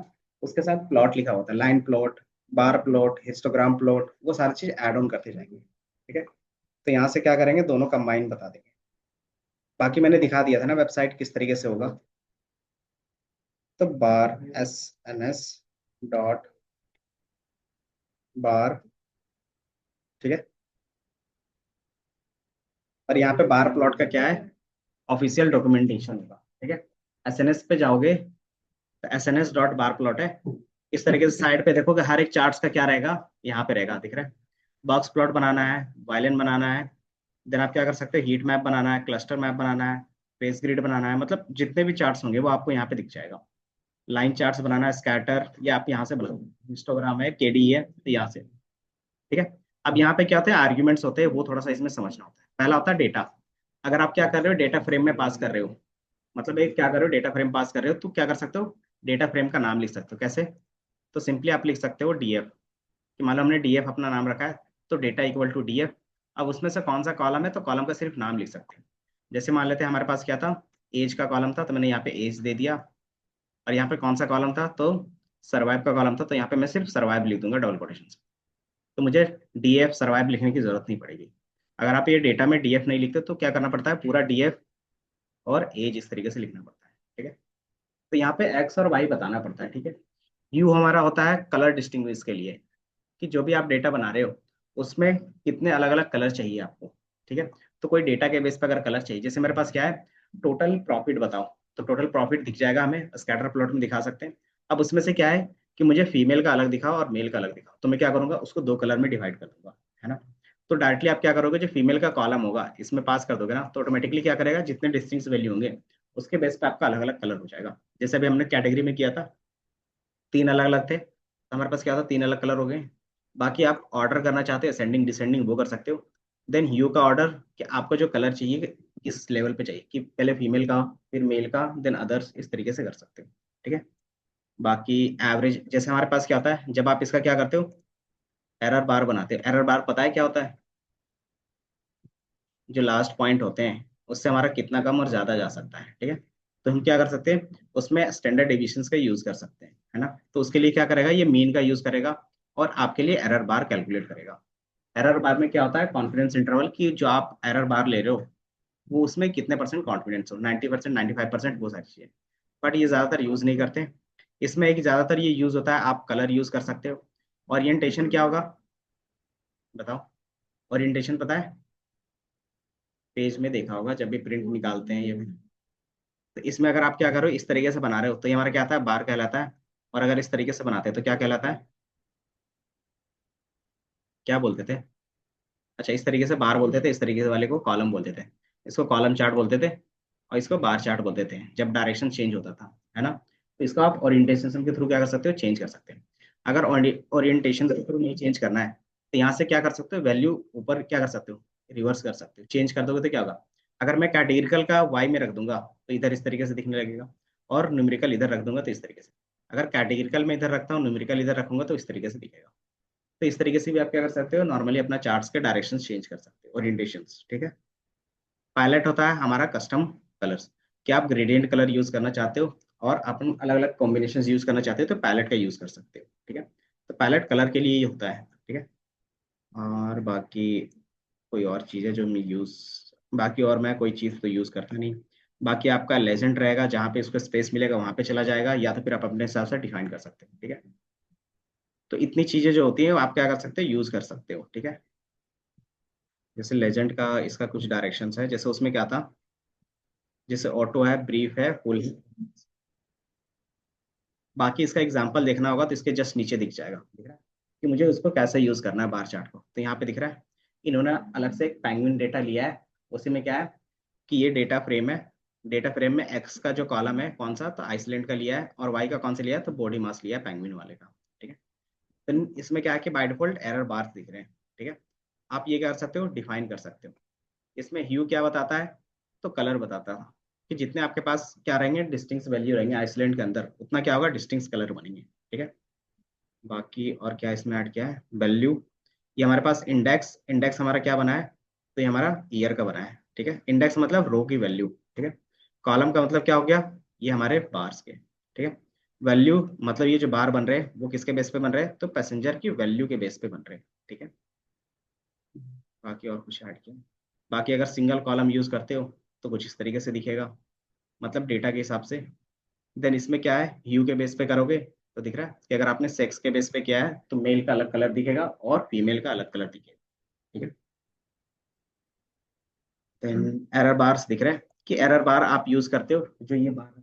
Speaker 1: उसके साथ प्लॉट लिखा होता है, line plot, bar plot, histogram plot, वो सारी चीज ऐड ऑन करते जाएंगे, ठीक है। तो यहाँ से क्या करेंगे, दोनों कंबाइन बता देंगे। बाकी मैंने दिखा दिया था ना वेबसाइट किस तरीके से होगा। तो bar S N S dot bar, ठीक है। और यहाँ पे बार प्लॉट का क्या है, ऑफिशियल डॉक्यूमेंटेशन होगा, ठीक है। एसएनएस पे जाओगे तो S N S dot bar plot है। इस तरीके से साइड पे देखोगे हर एक चार्ट्स का क्या रहेगा, यहाँ पे रहेगा, दिख रहा है। बॉक्स प्लॉट बनाना है, वायलिन बनाना है, देन आप क्या कर सकते हो, हीट मैप बनाना है, क्लस्टर मैप बनाना है, फेस ग्रिड बनाना है, मतलब जितने भी चार्ट्स होंगे वो आपको यहाँ पे दिख जाएगा। लाइन चार्ट्स बनाना है, स्कैटर, ये आप यहाँ से बनाओ। हिस्टोग्राम है, केडी है, तो यहाँ से, ठीक है। अब यहाँ पे क्या होता है, आर्ग्यूमेंट्स होते हैं, वो थोड़ा सा इसमें समझना होता है। पहला होता है डेटा। अगर आप क्या कर रहे हो, डेटा फ्रेम में पास कर रहे हो, मतलब एक क्या कर रहे हो, डेटा फ्रेम पास कर रहे हो, तो क्या कर सकते हो, डेटा फ्रेम का नाम लिख सकते हो। कैसे? तो सिंपली आप लिख सकते हो डीएफ, कि मान लो हमने डीएफ अपना नाम रखा है, तो डेटा इक्वल टू डीएफ। अब उसमें से कौन सा कॉलम है, तो कॉलम का सिर्फ नाम लिख सकते हैं। जैसे मान लेते हैं हमारे पास क्या था, एज का कॉलम था, तो मैंने यहाँ पे एज दे दिया। और यहाँ पे कौन सा कॉलम था, तो सर्वाइव का कॉलम था, तो यहाँ पे मैं सिर्फ सर्वाइव लिख दूंगा डबल कोटेशन से। तो मुझे डीएफ सर्वाइव लिखने की जरूरत नहीं पड़ेगी। अगर आप ये डेटा में डीएफ नहीं लिखते तो क्या करना पड़ता है, पूरा डीएफ और एज इस तरीके से लिखना पड़ता है, ठीक है। तो यहाँ पे एक्स और वाई बताना पड़ता है, ठीक है। यू हमारा होता है कलर डिस्टिंग्विश के लिए, कि जो भी आप डेटा बना रहे हो उसमें कितने अलग अलग कलर चाहिए आपको, ठीक है। तो कोई डेटा के बेस पर अगर कलर चाहिए, जैसे मेरे पास क्या है, टोटल प्रॉफिट बताओ, तो टोटल प्रॉफिट दिख जाएगा हमें, स्कैटर प्लॉट में दिखा सकते हैं। अब उसमें से क्या है कि मुझे फीमेल का अलग दिखाओ और मेल का अलग दिखाओ, तो मैं क्या करूंगा, उसको दो कलर में डिवाइड कर दूंगा, है ना। तो डायरेक्टली आप क्या करोगे, जो फीमेल का कॉलम होगा इसमें पास कर दोगे ना, तो ऑटोमेटिकली क्या करेगा, जितने डिस्टिंक्ट वैल्यू होंगे उसके बेस पे आपका अलग अलग कलर हो जाएगा। जैसे अभी हमने कैटेगरी में किया था, तीन अलग अलग थे, तो हमारे पास क्या था, तीन अलग कलर हो गए। बाकी आप ऑर्डर करना चाहते हो असेंडिंग डिसेंडिंग, वो कर सकते हो। देन ह्यू का ऑर्डर, कि आपको जो कलर चाहिए इस लेवल पे चाहिए, कि पहले फीमेल का, फिर मेल का, देन अदर्स, इस तरीके से कर सकते हो, ठीक है। बाकी एवरेज, जैसे हमारे पास क्या होता है, जब आप इसका क्या करते हो, एरर बार बनाते हो। एरर बार पता है क्या होता है, जो लास्ट पॉइंट होते हैं उससे हमारा कितना कम और ज्यादा जा सकता है, ठीक है। तो हम क्या कर सकते हैं, उसमें स्टैंडर्ड डेविएशंस का यूज कर सकते हैं, है ना। तो उसके लिए क्या करेगा, ये मीन का यूज करेगा और आपके लिए एरर बार कैलकुलेट करेगा। एरर बार में क्या होता है, कॉन्फिडेंस इंटरवल, की जो आप एरर बार ले रहे हो वो उसमें कितने परसेंट कॉन्फिडेंस हो, 90%, 95%, वो सारी चीजें। बट ये ज्यादातर यूज नहीं करते। इसमें एक ज्यादातर ये यूज होता है, आप कलर यूज कर सकते हो। ओरिएंटेशन क्या होगा, बताओ। ओरिएंटेशन पता है, पेज में देखा होगा जब भी प्रिंट निकालते हैं ये भी। तो इसमें अगर आप क्या करो, इस तरीके से बना रहे हो, तो ये हमारा क्या आता है, बार कहलाता है। और अगर इस तरीके से बनाते हैं तो क्या कहलाता है, क्या बोलते थे, अच्छा इस तरीके से बार बोलते थे, इस तरीके से वाले को कॉलम बोलते थे। इसको कॉलम चार्ट बोलते थे, और इसको बार चार्ट बोलते थे जब डायरेक्शन चेंज होता था, है ना। तो इसको आप ओरिएंटेशन के थ्रू क्या कर सकते हो, चेंज कर सकते हैं। अगर ओरिएंटेशन के थ्रू नहीं चेंज करना है, तो यहाँ से क्या कर सकते हो, वैल्यू ऊपर क्या कर सकते हो, रिवर्स कर सकते हो। चेंज कर दोगे तो क्या होगा, अगर मैं कैटेगरिकल का वाई में रख दूंगा तो इधर इस तरीके से दिखने लगेगा, और न्यूमेरिकल इधर रख दूंगा तो इस तरीके से। अगर कैटेगरिकल में इधर रखता हूँ, न्यूमेरिकल इधर रखूंगा, तो इस तरीके से दिखेगा। तो इस तरीके से भी आप क्या कर सकते हो, नॉर्मली अपना चार्ट्स के डायरेक्शन चेंज कर सकते हो, ओरिएंटेशंस, ठीक है। पायलट होता है हमारा कस्टम कलर्स, कि आप ग्रेडियंट कलर यूज करना चाहते हो और अपन अलग अलग कॉम्बिनेशन यूज करना चाहते हो, तो पैलेट का यूज कर सकते हो, ठीक है। तो पैलेट कलर के लिए ही होता है, ठीक है। और बाकी कोई और चीज़ है जो मैं यूज, बाकी और मैं कोई चीज़ तो यूज करता नहीं। बाकी आपका लेजेंड रहेगा, जहाँ पे इसको स्पेस मिलेगा वहां पे चला जाएगा, या तो फिर आप अपने हिसाब से डिफाइन कर सकते हो, ठीक है। तो इतनी चीजें जो होती हैं वो आप क्या कर सकते हो, यूज कर सकते हो, ठीक है। जैसे लेजेंड का इसका कुछ डायरेक्शंस है, जैसे उसमें क्या था, जैसे ऑटो है, ब्रीफ है, फुल है। बाकी इसका एग्जांपल देखना होगा तो इसके जस्ट नीचे दिख जाएगा, दिख रहा है कि मुझे उसको कैसे यूज करना है बार चार्ट को। तो यहाँ पे दिख रहा है, इन्होंने अलग से एक पेंगुइन डेटा लिया है। उसी में क्या है कि ये डेटा फ्रेम है, डेटा फ्रेम में एक्स का जो कॉलम है कौन सा, तो आइसलैंड का लिया है, और वाई का कौन सा लिया है, तो बॉडी मास लिया है पेंगुइन वाले का, ठीक है। तो इसमें क्या है कि बाय डिफॉल्ट एरर बार दिख रहे हैं, ठीक है। आप ये कर सकते हो, डिफाइन कर सकते हो। इसमें ह्यू क्या बताता है, तो कलर बताता है, कि जितने आपके पास क्या रहेंगे, डिस्टिंक्ट वैल्यू रहेंगे आइसलैंड के अंदर, उतना क्या होगा, डिस्टिंक्ट कलर बनेंगे, ठीक है। बाकी और क्या इसमें ऐड किया है, वैल्यू, ये हमारे पास इंडेक्स, इंडेक्स हमारा क्या बना है, तो ये हमारा ईयर का बना है, ठीक है। इंडेक्स मतलब रो की वैल्यू, ठीक है। कॉलम का मतलब क्या हो गया, ये हमारे बार्स के, ठीक है। वैल्यू मतलब ये जो बार बन रहे हैं वो किसके बेस पे बन रहे हैं, तो पैसेंजर की वैल्यू के बेस पे बन रहे हैं, ठीक है। बाकी और कुछ ऐड किया, बाकी अगर सिंगल कॉलम यूज करते हो तो कुछ इस तरीके से दिखेगा, मतलब डेटा के हिसाब से। देन इसमें क्या है, ह्यू के बेस पे करोगे तो दिख रहा है कि अगर आपने सेक्स के बेस पे किया है तो मेल का अलग कलर दिखेगा और फीमेल का अलग कलर दिखेगा, ठीक है। देन एरर बार्स दिख रहे हैं कि एरर बार आप यूज करते हो, जो ये बार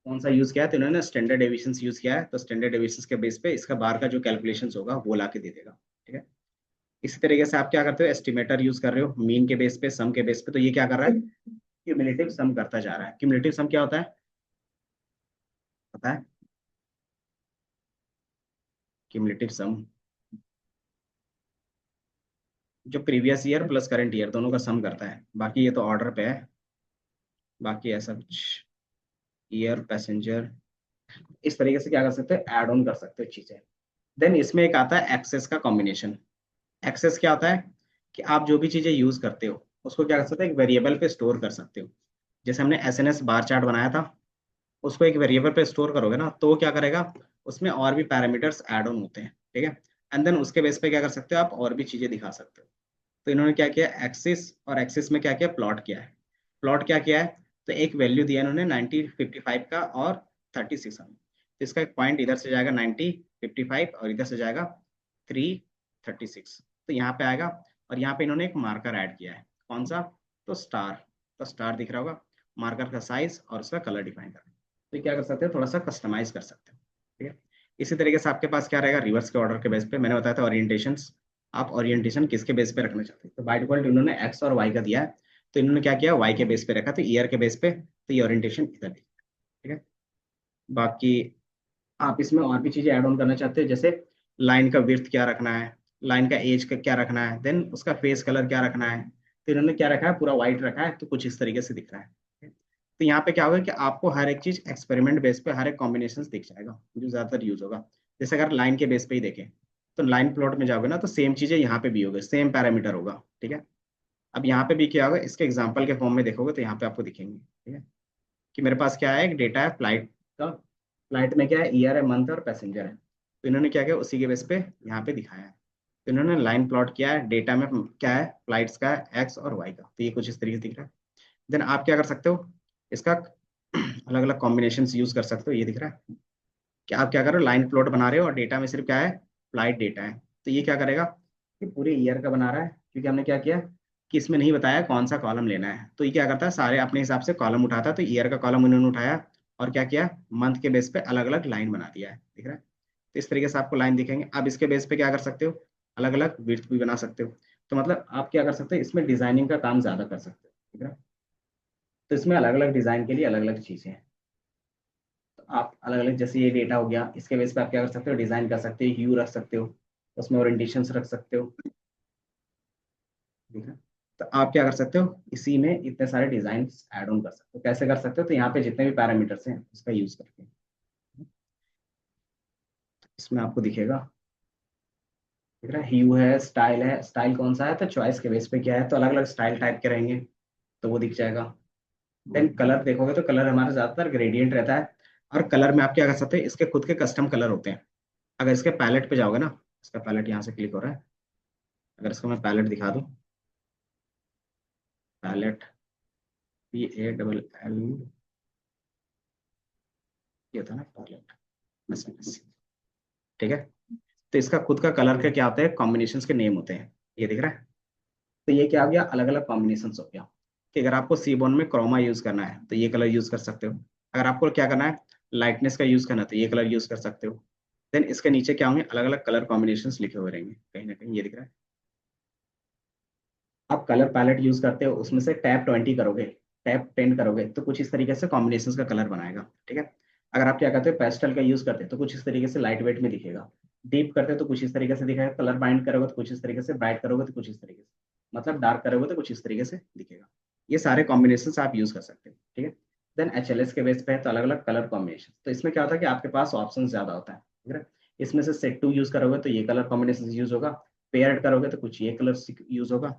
Speaker 1: कौन सा यूज किया है, तो इन्होंने स्टैंडर्ड डेविएशन यूज किया है, तो स्टैंडर्ड डेविएशन के बेस पे इसका बार का जो कैलकुलेशन होगा वो ला के दे देगा, ठीक है। इसी तरीके से आप क्या करते हो, एस्टिमेटर यूज कर रहे हो मीन के बेस पे, सम के बेस पे, तो ये क्या कर रहा है, क्यूमुलेटिव सम करता जा रहा है। क्यूमुलेटिव सम क्या होता है, पता है, क्यूमुलेटिव सम जो previous year plus current year दोनों का सम करता है। बाकी ये तो ऑर्डर पे है, बाकी ऐसा कुछ, ईयर पैसेंजर, इस तरीके से क्या कर सकते हो, ऐड ऑन कर सकते हो चीजें। देन इसमें एक आता है एक्सेस का कॉम्बिनेशन। एक्सेस क्या होता है कि आप जो भी चीजें यूज करते हो उसको क्या कर सकते हो, एक वेरिएबल पे स्टोर कर सकते हो। जैसे हमने S N S bar chart बनाया था, उसको एक वेरिएबल पे स्टोर करोगे ना तो वो क्या करेगा, उसमें और भी पैरामीटर्स ऐड ऑन होते हैं, ठीक है। एंड देन उसके बेस पे क्या कर सकते हो, आप और भी चीजें दिखा सकते हो। तो इन्होंने क्या किया, एक्सिस और एक्सिस में क्या किया, प्लॉट किया है। प्लॉट क्या किया है, तो एक वैल्यू दिया इन्होंने 90, 55 का और 36 का। तो इसका एक पॉइंट इधर से जाएगा 90, 55 और इधर से जाएगा 3, 36, तो यहाँ पे आएगा। और यहाँ पे इन्होंने एक मार्कर ऐड किया है, कौन सा, तो स्टार। तो स्टार दिख रहा होगा, मार्कर का साइज और उसका कलर डिफाइन करना। तो ये क्या कर सकते हो, थोड़ा सा कस्टमाइज कर सकते हो, ठीक है। इसी तरीके से आपके पास क्या रहेगा, रिवर्स के ऑर्डर के बेस पे, मैंने बताया था ओरिएंटेशन, आप ओरिएंटेशन किसके बेस पे रखना चाहते हैं, तो बाय डिफॉल्ट इन्होंने एक्स और वाई का दिया है, तो इन्होंने क्या किया, वाई के बेस पे रखा, तो ईयर के बेस पे, तो ये ओरिएंटेशन इधर दी, ठीक है। बाकी आप इसमें और भी चीजें ऐड ऑन करना चाहते हैं, जैसे लाइन का विड्थ क्या रखना है, लाइन का एज का क्या रखना है, देन उसका फेस कलर क्या रखना है। तो इन्होंने क्या रखा है, पूरा व्हाइट रखा है, तो कुछ इस तरीके से दिख रहा है। तो यहाँ पे क्या होगा कि आपको हर एक चीज एक्सपेरिमेंट बेस पे हर एक कॉम्बिनेशन दिख जाएगा जो ज्यादातर यूज होगा। जैसे अगर लाइन के बेस पे ही देखें, तो लाइन प्लॉट में जाओगे ना तो सेम चीजें यहाँ पे भी होगी, सेम पैरामीटर होगा, ठीक है। अब यहाँ पे भी क्या होगा, इसके एग्जाम्पल के फॉर्म में देखोगे तो यहाँ पे आपको दिखेंगे, ठीक है, कि मेरे पास क्या है, एक डेटा है फ्लाइट का। फ्लाइट में क्या है, ईयर है, मंथ और पैसेंजर है। तो इन्होंने क्या किया, उसी के बेस पे यहाँ पे दिखाया है। तो इन्होंने लाइन प्लॉट किया है, डेटा में क्या है, फ्लाइट्स का है, एक्स और वाई का, तो ये कुछ इस तरीके से दिख रहा है। देन आप क्या कर सकते हो, इसका अलग अलग कॉम्बिनेशन यूज कर सकते हो। ये दिख रहा है कि आप क्या कर रहे हो, लाइन प्लॉट बना रहे हो और डेटा में सिर्फ क्या है, फ्लाइट डेटा है। तो ये क्या करेगा, कि पूरे ईयर का बना रहा है, क्योंकि हमने क्या किया कि इसमें नहीं बताया कौन सा कॉलम लेना है। तो ये क्या करता है, सारे अपने हिसाब से कॉलम उठाता है। तो ईयर का कॉलम उन्होंने उठाया और क्या किया, मंथ के बेस पे अलग अलग लाइन बना दिया है, दिख रहा है। तो इस तरीके से आपको लाइन दिखेंगे। अब इसके बेस पे क्या कर सकते हो, अलग अलग विड्थ भी बना सकते हो। तो मतलब आप क्या कर सकते हो, इसमें डिजाइनिंग का काम ज्यादा कर सकते हो, ठीक है। तो इसमें अलग अलग डिजाइन के लिए अलग अलग चीजें हैं। तो आप अलग अलग, जैसे ये डेटा हो गया, इसके बेस पे आप क्या कर सकते हो, डिजाइन कर सकते हो, ह्यू रख सकते हो, उसमें ओरिएंटेशन रख सकते हो, ठीक है। तो आप क्या कर सकते हो, इसी में इतने सारे डिजाइन ऐड ऑन कर सकते हो। कैसे कर सकते हो, तो यहाँ पे जितने भी पैरामीटर्स हैं उसका यूज करके इसमें आपको दिखेगा, दिख रहा है, ह्यू है, स्टाइल है, स्टाइल कौन सा है, तो चॉइस के बेस पे क्या है, तो अलग अलग स्टाइल टाइप के रहेंगे, तो वो दिख जाएगा। देन कलर देखोगे तो कलर हमारा ज्यादातर ग्रेडियंट रहता है। और कलर में आप क्या कर सकते हैं, इसके खुद के कस्टम कलर होते हैं। अगर इसके पैलेट पे जाओगे ना, इसका पैलेट यहाँ से क्लिक हो रहा है, अगर इसको मैं पैलेट दिखा दूँ, पैलेट, PALL, ये होता है ना पैलेट, ठीक है। तो इसका खुद का कलर के क्या होते हैं, कॉम्बिनेशन के नेम होते हैं, ये दिख रहा है। तो ये क्या हो गया, अलग अलग कॉम्बिनेशन हो गया। कि अगर आपको सीबोन में क्रोमा यूज करना है तो ये कलर यूज कर सकते हो। अगर आपको क्या करना है, लाइटनेस का यूज करना है तो ये कलर यूज कर सकते हो। देन इसके नीचे क्या होंगे, अलग अलग कलर कॉम्बिनेशन लिखे हुए रहेंगे कहीं ना कहीं, ये दिख रहा है। आप कलर पैलेट यूज करते हो, उसमें से टैप 20 करोगे, टैप 10 करोगे, तो कुछ इस तरीके से कॉम्बिनेशन का कलर बनाएगा, ठीक है। अगर आप क्या करते हो, पेस्टल का यूज करते हैं तो कुछ इस तरीके से लाइट वेट में दिखेगा। डीप करते हो तो कुछ इस तरीके से दिखेगा, कलर बाइंड करोगे तो कुछ इस तरीके से, ब्राइट करोगे तो कुछ इस तरीके से, मतलब डार्क करोगे तो कुछ इस तरीके से दिखेगा। ये सारे कॉम्बिनेशन आप यूज कर सकते हो, ठीक है। देन HLS के बेस पे है तो अलग अलग कलर कॉम्बिनेशन। तो इसमें क्या होता है कि आपके पास ऑप्शन ज्यादा होता है, ठीक है। इसमें से सेट टू यूज करोगे तो ये कलर कॉम्बिनेशन यूज होगा, पेयर्ड करोगे तो कुछ ये कलर यूज होगा,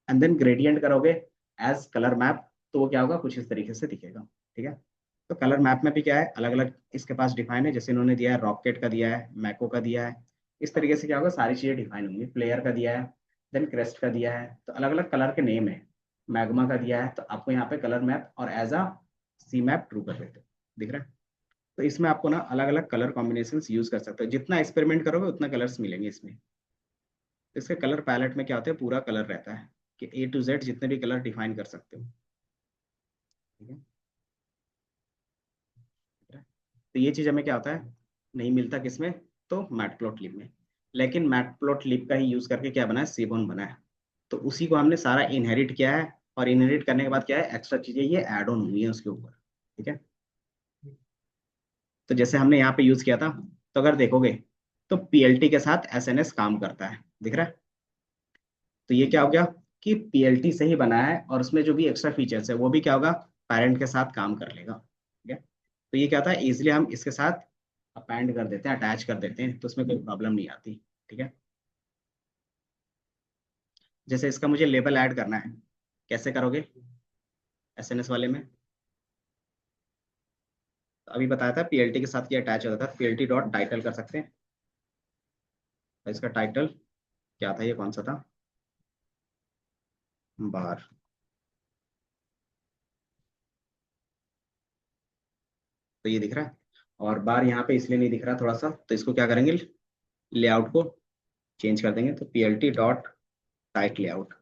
Speaker 1: एंड देन ग्रेडियंट करोगे एज कलर मैप, तो वो क्या होगा, कुछ इस तरीके से दिखेगा। ठीक है। तो कलर मैप में भी क्या है, अलग अलग इसके पास डिफाइन है, जैसे इन्होंने दिया है रॉकेट का दिया है, मैको का दिया है, इस तरीके से क्या होगा, सारी चीजें डिफाइन होंगी। प्लेयर का दिया है, देन क्रेस्ट का दिया है, तो अलग अलग कलर के नेम है। मैग्मा का दिया है, तो आपको यहाँ पे कलर मैप और as a C map true कर देते हो। दिख रहा है। तो इसमें आपको ना अलग अलग कलर कॉम्बिनेशन यूज कर सकते हो, जितना एक्सपेरिमेंट करोगे उतना कलर्स मिलेंगे इसमें। इसके कलर पैलेट में क्या होता है, पूरा कलर रहता है कि A to Z जितने भी कलर डिफाइन कर सकते हो। ठीक है। तो ये चीज हमें क्या होता है, नहीं मिलता किसमें, तो मैटप्लॉटलिब में। लेकिन मैटप्लॉटलिब का ही यूज करके क्या बना है, सीबोन बना है। तो उसी को हमने सारा इनहेरिट किया है, और इनहेरिट करने के बाद क्या है, एक्स्ट्रा चीजें ये ऐड ऑन हुई है उसके ऊपर। ठीक है। तो जैसे हमने यहाँ पे यूज किया था, तो अगर देखोगे तो पीएलटी के साथ एसएनएस काम करता है, दिख रहा है। तो ये क्या हो गया कि पीएलटी से ही बना है, और उसमें जो भी एक्स्ट्रा फीचर्स है वो भी क्या होगा, पैरेंट के साथ काम कर लेगा। ठीक है। तो ये क्या था, इजिली हम इसके साथ अपेंड कर देते हैं, अटैच कर देते हैं, तो उसमें कोई प्रॉब्लम नहीं आती। ठीक है। जैसे इसका मुझे लेबल ऐड करना है, कैसे करोगे एसएनएस वाले में। तो अभी बताया था पीएलटी के साथ ये अटैच होता था, पीएलटी डॉट टाइटल कर सकते हैं। तो इसका टाइटल क्या था, ये कौन सा था, बार। तो ये दिख रहा है, और बार यहाँ पे इसलिए नहीं दिख रहा थोड़ा सा, तो इसको क्या करेंगे, लेआउट को चेंज कर देंगे, तो पीएलटी डॉट टाइट लेआउट।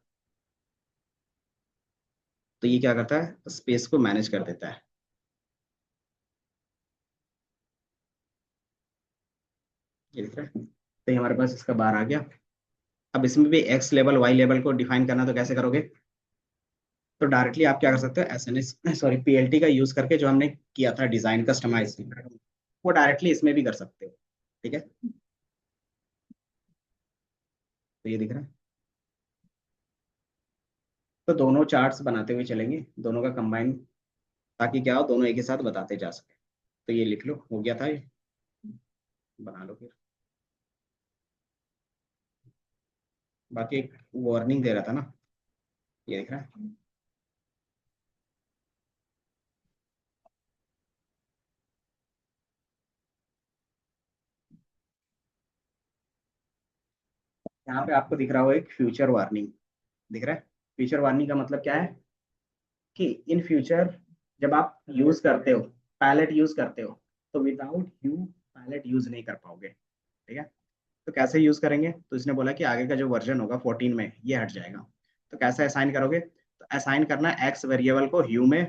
Speaker 1: तो ये क्या करता है, स्पेस को मैनेज कर देता है। ये दिख रहा है। तो ये हमारे पास इसका बार आ गया। अब इसमें भी एक्स लेवल वाई लेवल को डिफाइन करना, तो कैसे करोगे, तो डायरेक्टली आप क्या कर सकते हो, एसएनएस सॉरी पीएलटी का यूज करके जो हमने किया था डिजाइन कस्टमाइज, वो डायरेक्टली इसमें भी कर सकते हो। ठीक है। तो ये दिख रहा है। तो दोनों चार्ट्स बनाते हुए चलेंगे, दोनों का कंबाइन, ताकि क्या हो, दोनों एक ही साथ बताते जा सके। तो ये लिख लो, हो गया था ये, बना लो फिर। बाकी एक वार्निंग दे रहा था ना, ये दिख रहा है। यहाँ पे आपको दिख रहा हो एक फ्यूचर वार्निंग, दिख रहा है। फ्यूचर वार्निंग का मतलब क्या है, कि इन फ्यूचर जब आप यूज करते हो, पैलेट यूज करते हो, तो विदाउट यू पैलेट यूज नहीं कर पाओगे। ठीक है। तो कैसे यूज करेंगे, तो इसने बोला कि आगे का जो वर्जन होगा 14 में ये हट जाएगा। तो कैसे असाइन करोगे, तो असाइन करना है एक्स वेरिएबल को ह्यू में,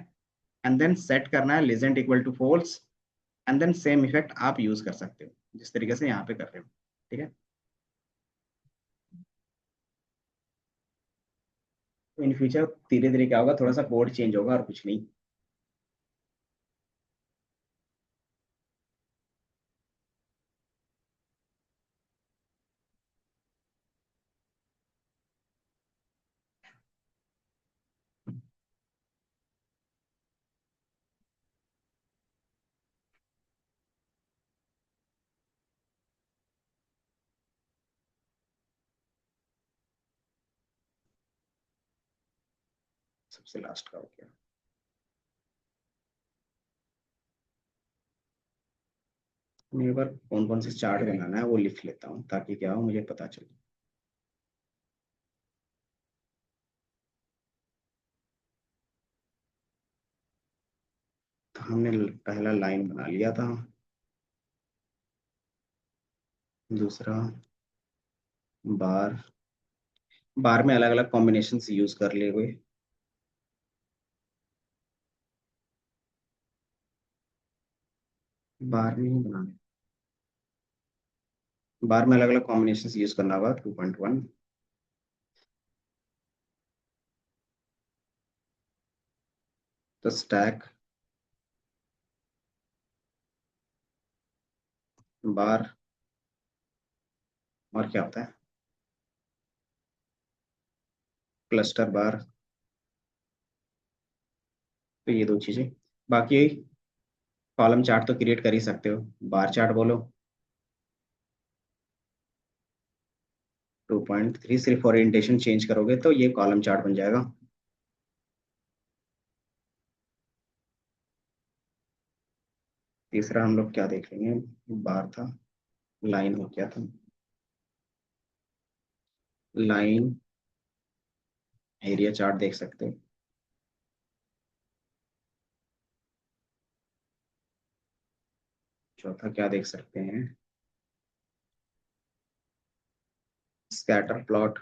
Speaker 1: एंड देन सेट करना है legend equal to false, and then same effect आप यूज कर सकते हो जिस तरीके से यहाँ पे कर रहे हो। ठीक है। तो इन फ्यूचर धीरे धीरे क्या होगा, थोड़ा सा कोड चेंज होगा और कुछ नहीं। सबसे लास्ट का हो गया। मैं एक बार कौन कौन से चार्ट बनाना है वो लिख लेता हूँ, ताकि क्या हो, मुझे पता चले। तो हमने पहला लाइन बना लिया था, दूसरा बार, बार में अलग अलग कॉम्बिनेशन यूज कर लिए हुए, बार में ही बनाने, बार में अलग अलग कॉम्बिनेशन यूज करना होगा 2.1। तो स्टैक बार, और क्या होता है, क्लस्टर बार। तो ये दो चीजें, बाकी कॉलम चार्ट तो क्रिएट कर ही सकते हो, बार चार्ट बोलो। 0.3 सिर्फ ओरिएंटेशन चेंज करोगे तो ये कॉलम चार्ट बन जाएगा। तीसरा हम लोग क्या देख लेंगे, बार था, लाइन हो गया था, लाइन एरिया चार्ट देख सकते हो। चौथा क्या देख सकते हैं, स्कैटर प्लॉट।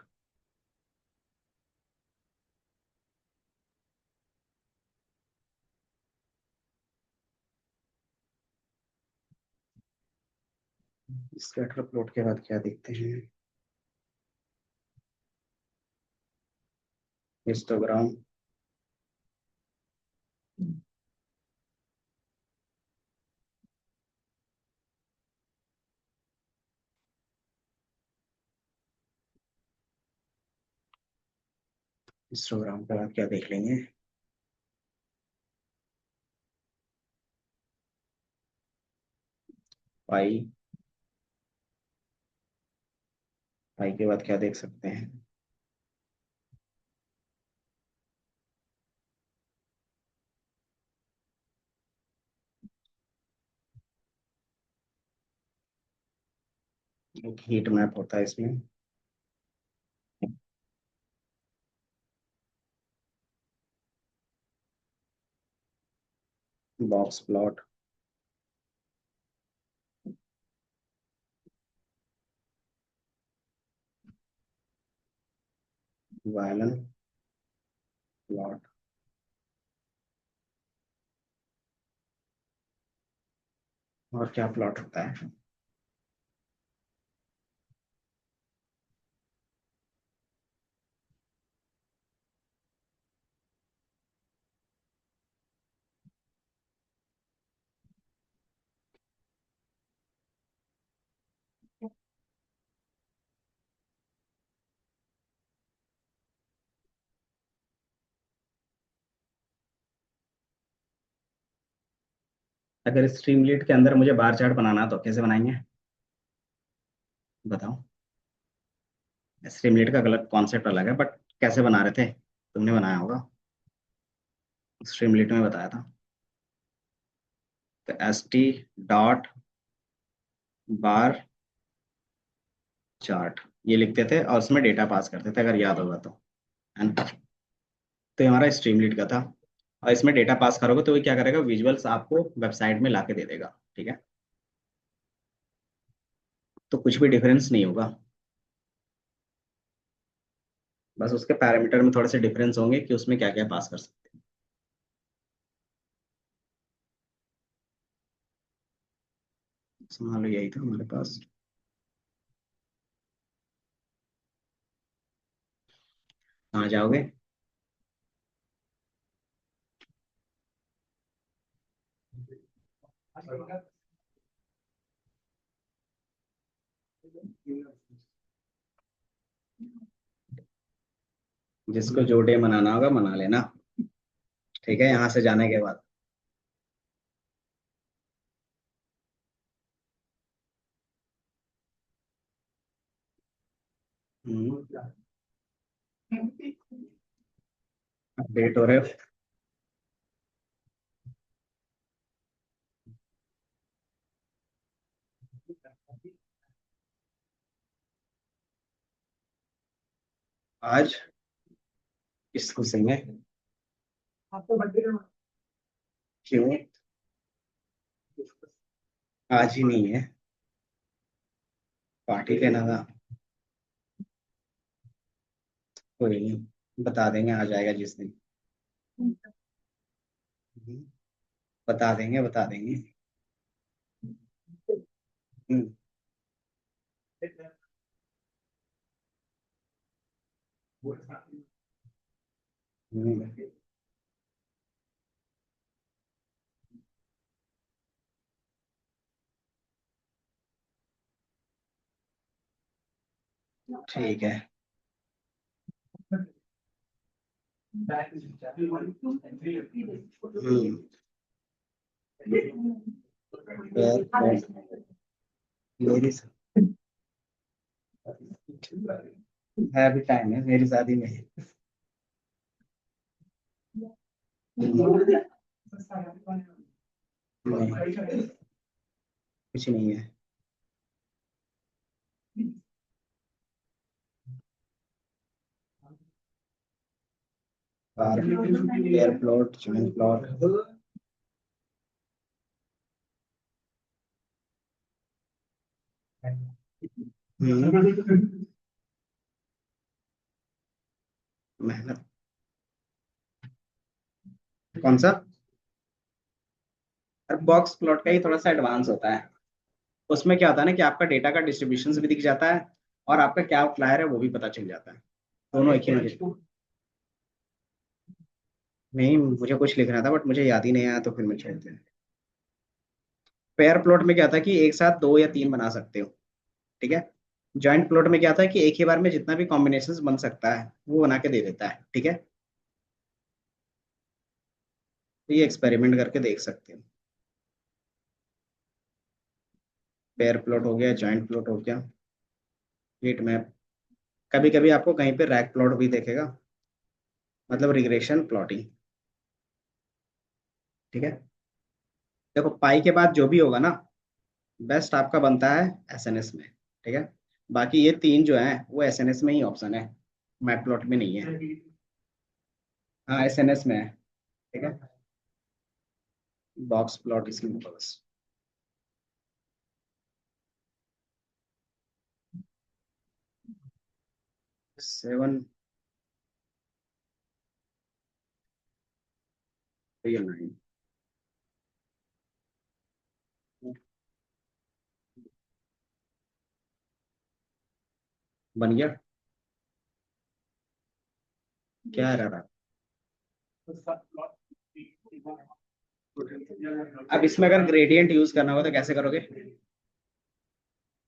Speaker 1: स्कैटर प्लॉट के बाद क्या देखते हैं, हिस्टोग्राम। हिस्टोग्राम के बाद क्या देख लेंगे, पाई। पाई के बाद क्या देख सकते हैं, एक हीट मैप होता है इसमें। Box plot, violin plot. और क्या प्लॉट होता है, अगर स्ट्रीमलीट के अंदर मुझे बार चार्ट बनाना तो कैसे बनाएंगे, बताओ। स्ट्रीमलीट का गलत कॉन्सेप्ट अलग है, बट कैसे बना रहे थे, तुमने बनाया होगा, स्ट्रीमलीट में बताया था। तो S T dot bar chart ये लिखते थे और उसमें डेटा पास करते थे, अगर याद होगा तो, है ना। तो ये हमारा स्ट्रीमलीट का था। और इसमें डेटा पास करोगे तो ये क्या करेगा, विजुअल्स आपको वेबसाइट में ला के दे देगा, ठीक है। तो कुछ भी डिफरेंस नहीं होगा, बस उसके पैरामीटर में थोड़े से डिफरेंस होंगे कि उसमें क्या क्या पास कर सकते हैं। मान लो यही था हमारे पास। कहाँ जाओगे, जिसको जो डे मनाना होगा मना लेना, ठीक है, यहाँ से जाने के बाद। अपडेट हो रहे हो। आज इस खुशी में, क्यों, आज ही नहीं है, पार्टी देना था। कोई नहीं, बता देंगे, आ जाएगा जिस दिन। हम्म, बता देंगे, बता देंगे। हम्म, हम्म, ठीक है। हम्म, मेरी है, अभी टाइम है, मेरी शादी में। नहीं, कुछ नहीं है। कार, एयर प्लॉट, जमीन प्लॉट। हम्म, मेहनत। कौन सा? बॉक्स प्लॉट का ही थोड़ा सा एडवांस होता है। उसमें क्या होता है ना कि आपका डेटा का डिस्ट्रीब्यूशन भी दिख जाता है, और आपका क्या आउटलायर है वो भी पता चल जाता है। दोनों एक ही में नहीं, मुझे कुछ लिखना था बट मुझे याद ही नहीं आया, तो फिर मैं छोड़ दिया। पेयर प्लॉट में क्या था कि एक साथ दो या तीन बना सकते हो। ठीक है। जॉइंट प्लॉट में क्या था कि एक ही बार में जितना भी कॉम्बिनेशन बन सकता है वो बना के दे देता है। ठीक है। तो ये एक्सपेरिमेंट करके देख सकते हो। पेयर प्लॉट हो गया, जॉइंट प्लॉट हो गया, हीट मैप। कभी कभी आपको कहीं पे रैक प्लॉट भी देखेगा, मतलब रिग्रेशन प्लॉटिंग। ठीक है। देखो पाई के बाद जो भी होगा ना, बेस्ट आपका बनता है एसएनएस में। ठीक है। बाकी ये तीन जो है वो एसएनएस में ही ऑप्शन है, मैट प्लॉट में नहीं है। हाँ एसएनएस में है। ठीक है। बॉक्स प्लॉट इसमें होगा बस। 7 या 9 बन गया। क्या रहा रहा। अब इसमें अगर ग्रेडियंट यूज करना होगा तो कैसे करोगे?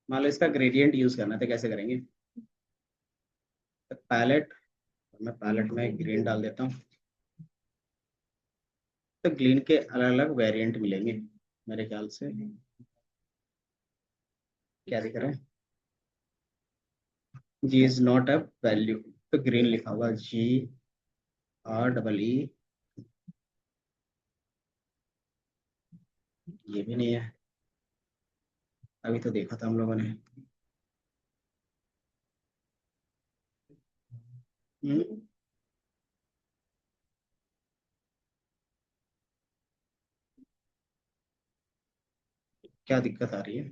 Speaker 1: मान लो इसका ग्रेडियंट यूज करना है तो कैसे करेंगे? तो पैलेट, मैं पैलेट में ग्रीन डाल देता हूँ। तो ग्रीन के अलग अलग वेरिएंट मिलेंगे मेरे ख्याल से। क्या दिख रहा है? जी इज नॉट अ वैल्यू। तो ग्रीन लिखा हुआ GREE। ये भी नहीं है। अभी तो देखा था हम लोगों ने। हम्म, क्या दिक्कत आ रही है?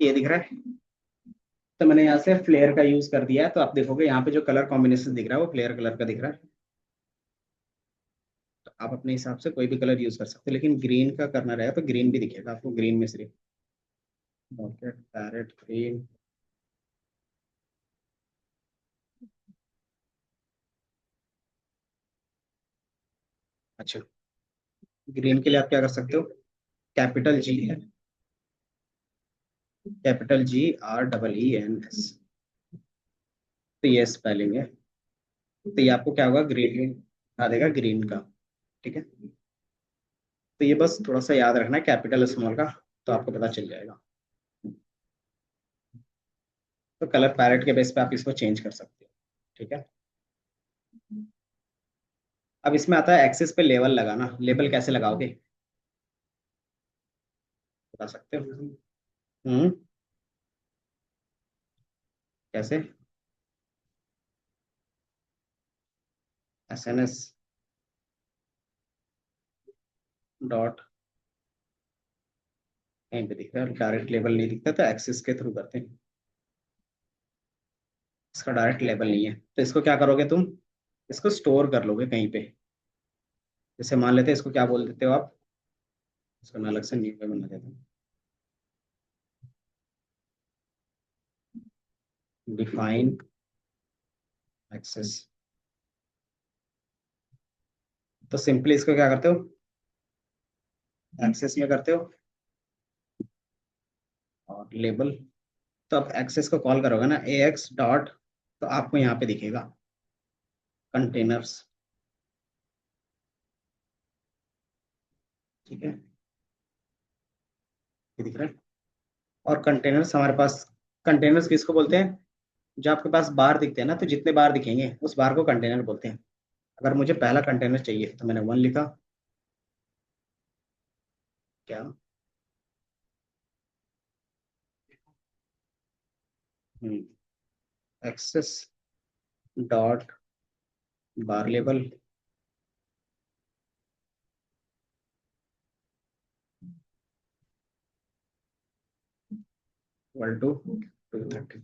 Speaker 1: ये दिख रहा है। तो मैंने यहाँ से फ्लेयर का यूज कर दिया है, तो आप देखोगे यहाँ पे जो कलर कॉम्बिनेशन दिख रहा है वो फ्लेयर कलर का दिख रहा है। तो आप अपने हिसाब से कोई भी कलर यूज कर सकते हो, लेकिन ग्रीन का करना रहेगा तो ग्रीन भी दिखेगा आपको, ग्रीन में सिर्फ पॉकेट पैरेट ग्रीन। अच्छा, ग्रीन के लिए आप क्या कर सकते हो? कैपिटल जी है, कैपिटल GREENS। तो ये स्पेलिंग है। तो ये आपको क्या होगा, ग्रीन बता देगा ग्रीन का। ठीक है। तो ये बस थोड़ा सा याद रखना है कैपिटल स्मॉल का, तो आपको पता चल जाएगा। तो कलर पैरेट के बेस पे आप इसको चेंज कर सकते हो। ठीक है। अब इसमें आता है एक्सेस पे लेवल लगाना। लेबल कैसे लगाओगे, बता सकते हो? कैसे? SNS डॉट, कहीं पे दिख रहा है डायरेक्ट लेबल नहीं दिखता, तो एक्सेस के थ्रू करते हैं। इसका डायरेक्ट लेबल नहीं है, तो इसको क्या करोगे तुम? इसको स्टोर कर लोगे कहीं पे। जैसे मान लेते हैं, इसको क्या बोल देते हो आप? इसको मैं अलग से न्यू पे बना देता हूँ। Define access. तो सिंपली इसको क्या करते हो? एक्सेस में करते हो और लेबल। तो अब एक्सेस को कॉल करोगे ना, ए एक्स डॉट, तो आपको यहाँ पे दिखेगा कंटेनर्स। ठीक है, ये दिख रहा है। और कंटेनर्स हमारे पास, कंटेनर्स किसको बोलते हैं? जो आपके पास बार दिखते हैं ना, तो जितने बार दिखेंगे उस बार को कंटेनर बोलते हैं। अगर मुझे पहला कंटेनर चाहिए तो मैंने वन लिखा। क्या? Axes dot bar label equal to 230।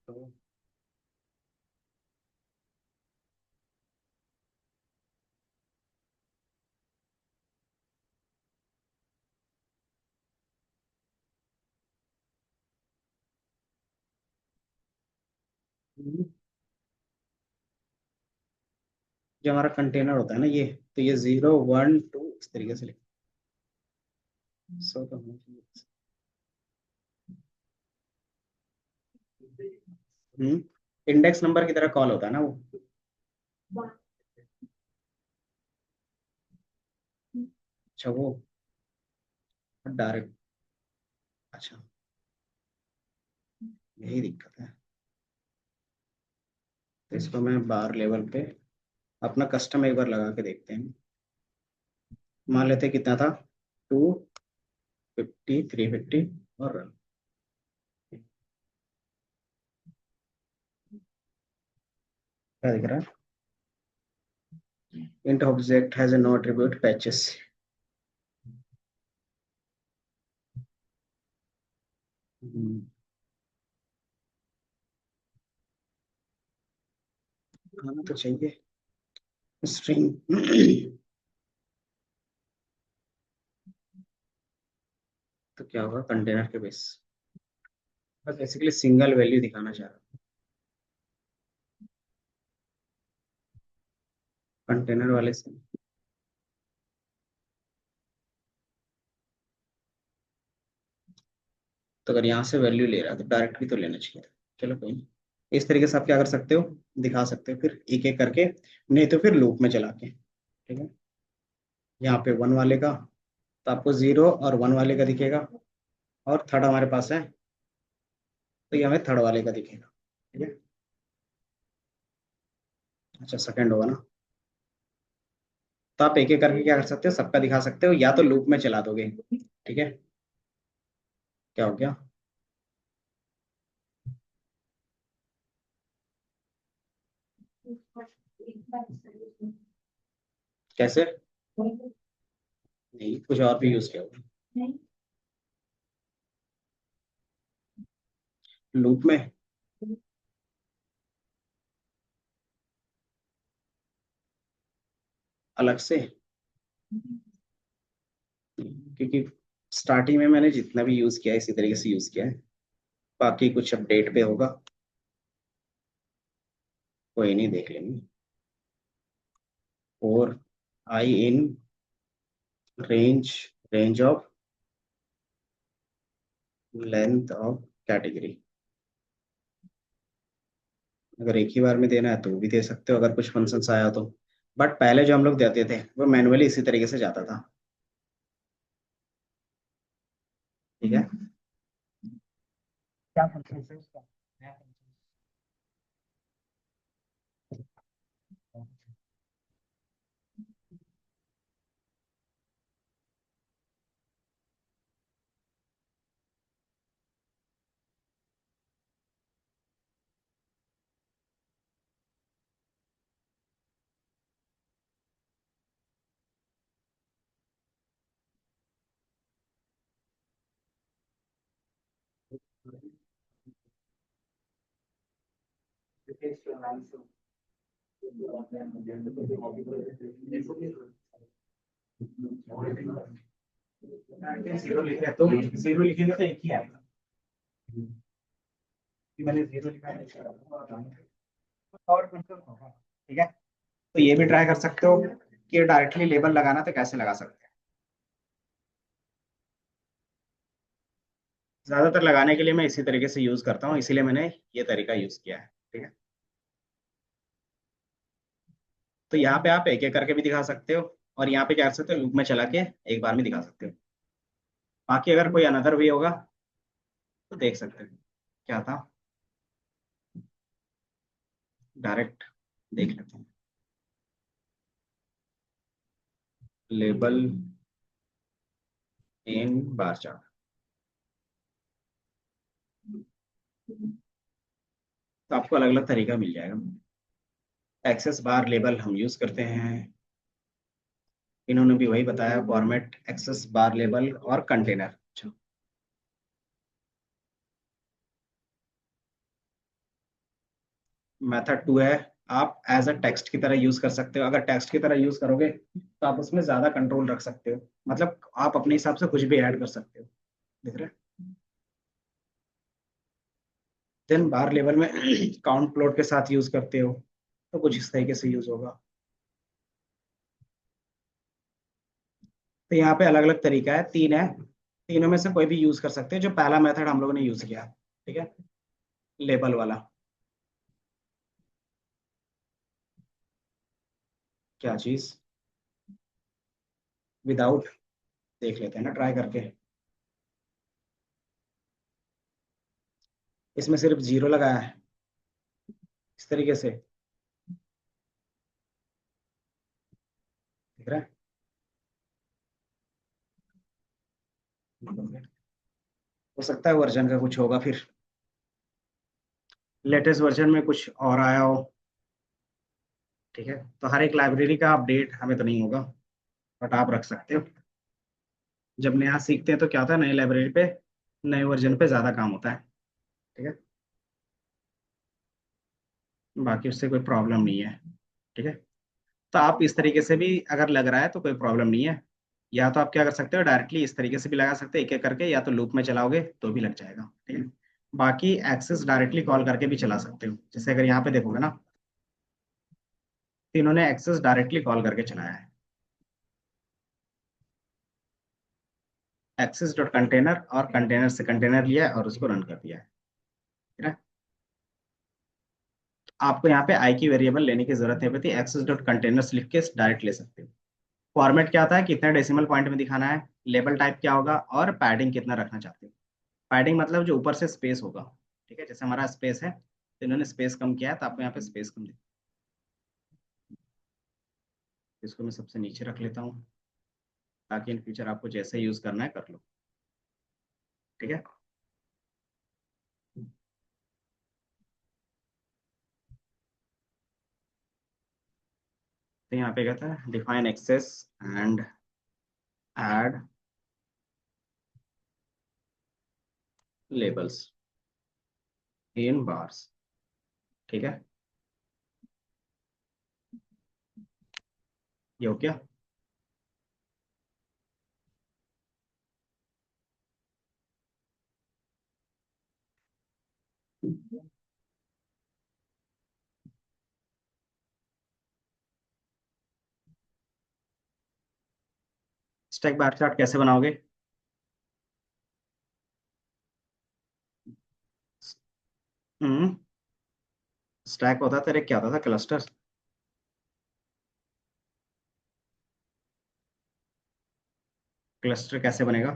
Speaker 1: तो जो हमारा कंटेनर होता है ना ये, तो ये 0 1 2 इस तरीके से लिखो। सो तो हम्म इंडेक्स नंबर की तरह कॉल होता है ना वो। अच्छा वो डायरेक्ट, अच्छा, यही दिक्कत है। तो इसको मैं बार लेवल पे अपना कस्टम एक बार लगा के देखते हैं। मान लेते हैं कितना था, 250 350 और run। क्या दिख रहा है? int object has a no attribute patches। आना तो चाहिए स्ट्रिंग। तो क्या होगा कंटेनर के बेस, बस बेसिकली सिंगल वैल्यू दिखाना चाह रहा हूँ कंटेनर वाले से। तो अगर यहाँ से वैल्यू ले रहा है तो डायरेक्ट भी तो लेना चाहिए था। चलो कोई नहीं, इस तरीके से आप क्या कर सकते हो, दिखा सकते हो फिर एक एक करके, नहीं तो फिर लूप में चला के। ठीक है, यहाँ पे वन वाले का, तो आपको जीरो और वन वाले का दिखेगा। और थर्ड हमारे पास है, तो ये हमें थर्ड वाले का दिखेगा। ठीक है, अच्छा सेकंड होगा ना। तो आप एक एक करके क्या कर सकते हो, सबका दिखा सकते हो, या तो लूप में चला दोगे। ठीक है, क्या हो गया? कैसे? नहीं, कुछ और भी यूज किया होगा लूप में। अलग से, क्योंकि स्टार्टिंग में मैंने जितना भी यूज किया है इसी तरीके से यूज किया है। बाकी कुछ अपडेट पे होगा, कोई नहीं, देख लेंगे। और I in range, range of length of category. अगर एक ही बार में देना है तो वो भी दे सकते हो, अगर कुछ फंक्शंस आया तो। बट पहले जो हम लोग देते थे वो मैनुअली इसी तरीके से जाता था। ठीक है, क्या फंक्शन है उसका? नया function। जीरो लिख रहे तुम, जीरो लिखेंगे तो एक ही आएगा। कि मैंने जीरो लिखा है और कंफर्म होगा। ठीक है, तो ये भी ट्राई कर सकते हो कि डायरेक्टली लेबल लगाना तो कैसे लगा सकते हैं। ज्यादातर लगाने के लिए मैं इसी तरीके से यूज करता हूँ, इसीलिए मैंने ये तरीका यूज किया है। ठीक है, तो यहाँ पे आप एक एक करके भी दिखा सकते हो, और यहाँ पे क्या कर सकते हो, लूप में चला के एक बार में दिखा सकते हो। बाकी अगर कोई अनदर वे होगा तो देख सकते हो क्या था, डायरेक्ट देख लेते हैं। लेबल इन बार चार्ट, तो आपको अलग अलग तरीका मिल जाएगा। एक्सेस बार लेबल हम यूज करते हैं, इन्होंने भी वही बताया, फॉर्मेट एक्सेस बार लेबल और कंटेनर। मेथड टू है, आप एज अ टेक्स्ट की तरह यूज कर सकते हो। अगर टेक्स्ट की तरह यूज करोगे तो आप उसमें ज्यादा कंट्रोल रख सकते हो, मतलब आप अपने हिसाब से कुछ भी ऐड कर सकते हो। दिख रहा है। देन बार लेवल में काउंट प्लॉट के साथ यूज करते हो तो कुछ इस तरीके से यूज होगा। तो यहाँ पे अलग अलग तरीका है, तीन है, तीनों में से कोई भी यूज कर सकते हैं। जो पहला मेथड हम लोगों ने यूज किया, ठीक है, लेबल वाला। क्या चीज, विदाउट, देख लेते हैं ना ट्राई करके। इसमें सिर्फ जीरो लगाया है इस तरीके से, दिख रहा है। हो सकता है वर्जन का कुछ होगा फिर, लेटेस्ट वर्जन में कुछ और आया हो। ठीक है, तो हर एक लाइब्रेरी का अपडेट हमें तो नहीं होगा, बट आप रख सकते हो। जब नया सीखते हैं तो क्या होता है, नई लाइब्रेरी पे नए वर्जन पे ज्यादा काम होता है। ठीक है, बाकी उससे कोई प्रॉब्लम नहीं है। ठीक है, तो आप इस तरीके से भी अगर लग रहा है तो कोई प्रॉब्लम नहीं है। या तो आप क्या कर सकते हो, डायरेक्टली इस तरीके से भी लगा सकते हो एक एक करके, या तो लूप में चलाओगे तो भी लग जाएगा। ठीक है, बाकी एक्सेस डायरेक्टली कॉल करके भी चला सकते हो। जैसे अगर यहाँ पे देखोगे ना, तो इन्होंने एक्सेस डायरेक्टली कॉल करके चलाया है, एक्सेस डॉट कंटेनर, और कंटेनर से कंटेनर लिया है और उसको रन कर दिया है। ठीक है, आपको यहाँ पे आई की वेरिएबल लेने की जरूरत नहीं पड़ती, एक्सेस डॉट कंटेनर्स लिख के डायरेक्ट ले सकते हो। फॉर्मेट क्या होता है, कितने डेसिमल पॉइंट में दिखाना है, लेबल टाइप क्या होगा, और पैडिंग कितना रखना चाहते हो। पैडिंग मतलब जो ऊपर से स्पेस होगा। ठीक है, जैसे हमारा स्पेस है तो इन्होंने स्पेस कम किया है, तो आपको यहाँ पे स्पेस कम दिखा। इसको मैं सबसे नीचे रख लेता हूँ, ताकि इन फ्यूचर आपको जैसे यूज करना है कर लो। ठीक है, तो यहाँ पे कहता है define axes and add labels in bars. ठीक है, ये हो गया। स्टैक बार चार्ट कैसे बनाओगे? हम्म, स्टैक होता है तेरे, क्या होता था, क्लस्टर। क्लस्टर कैसे बनेगा?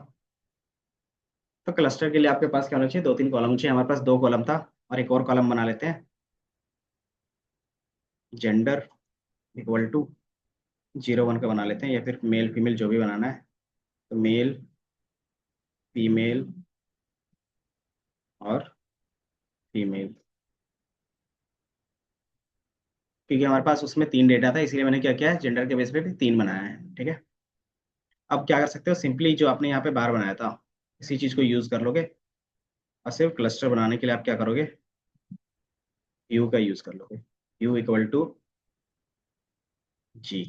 Speaker 1: तो क्लस्टर के लिए आपके पास क्या होना चाहिए, दो तीन कॉलम चाहिए। हमारे पास दो कॉलम था, और एक और कॉलम बना लेते हैं, जेंडर इक्वल टू 0 1 का बना लेते हैं, या फिर मेल फीमेल जो भी बनाना है। तो मेल, फीमेल और फीमेल, क्योंकि हमारे पास उसमें तीन डेटा था, इसलिए मैंने क्या किया है, जेंडर के बेस पे भी तीन बनाया है। ठीक है, अब क्या कर सकते हो, सिंपली जो आपने यहाँ पे बार बनाया था इसी चीज को यूज कर लोगे, और सिर्फ क्लस्टर बनाने के लिए आप क्या करोगे, ह्यू का यूज कर लोगे, ह्यू इक्वल टू जी।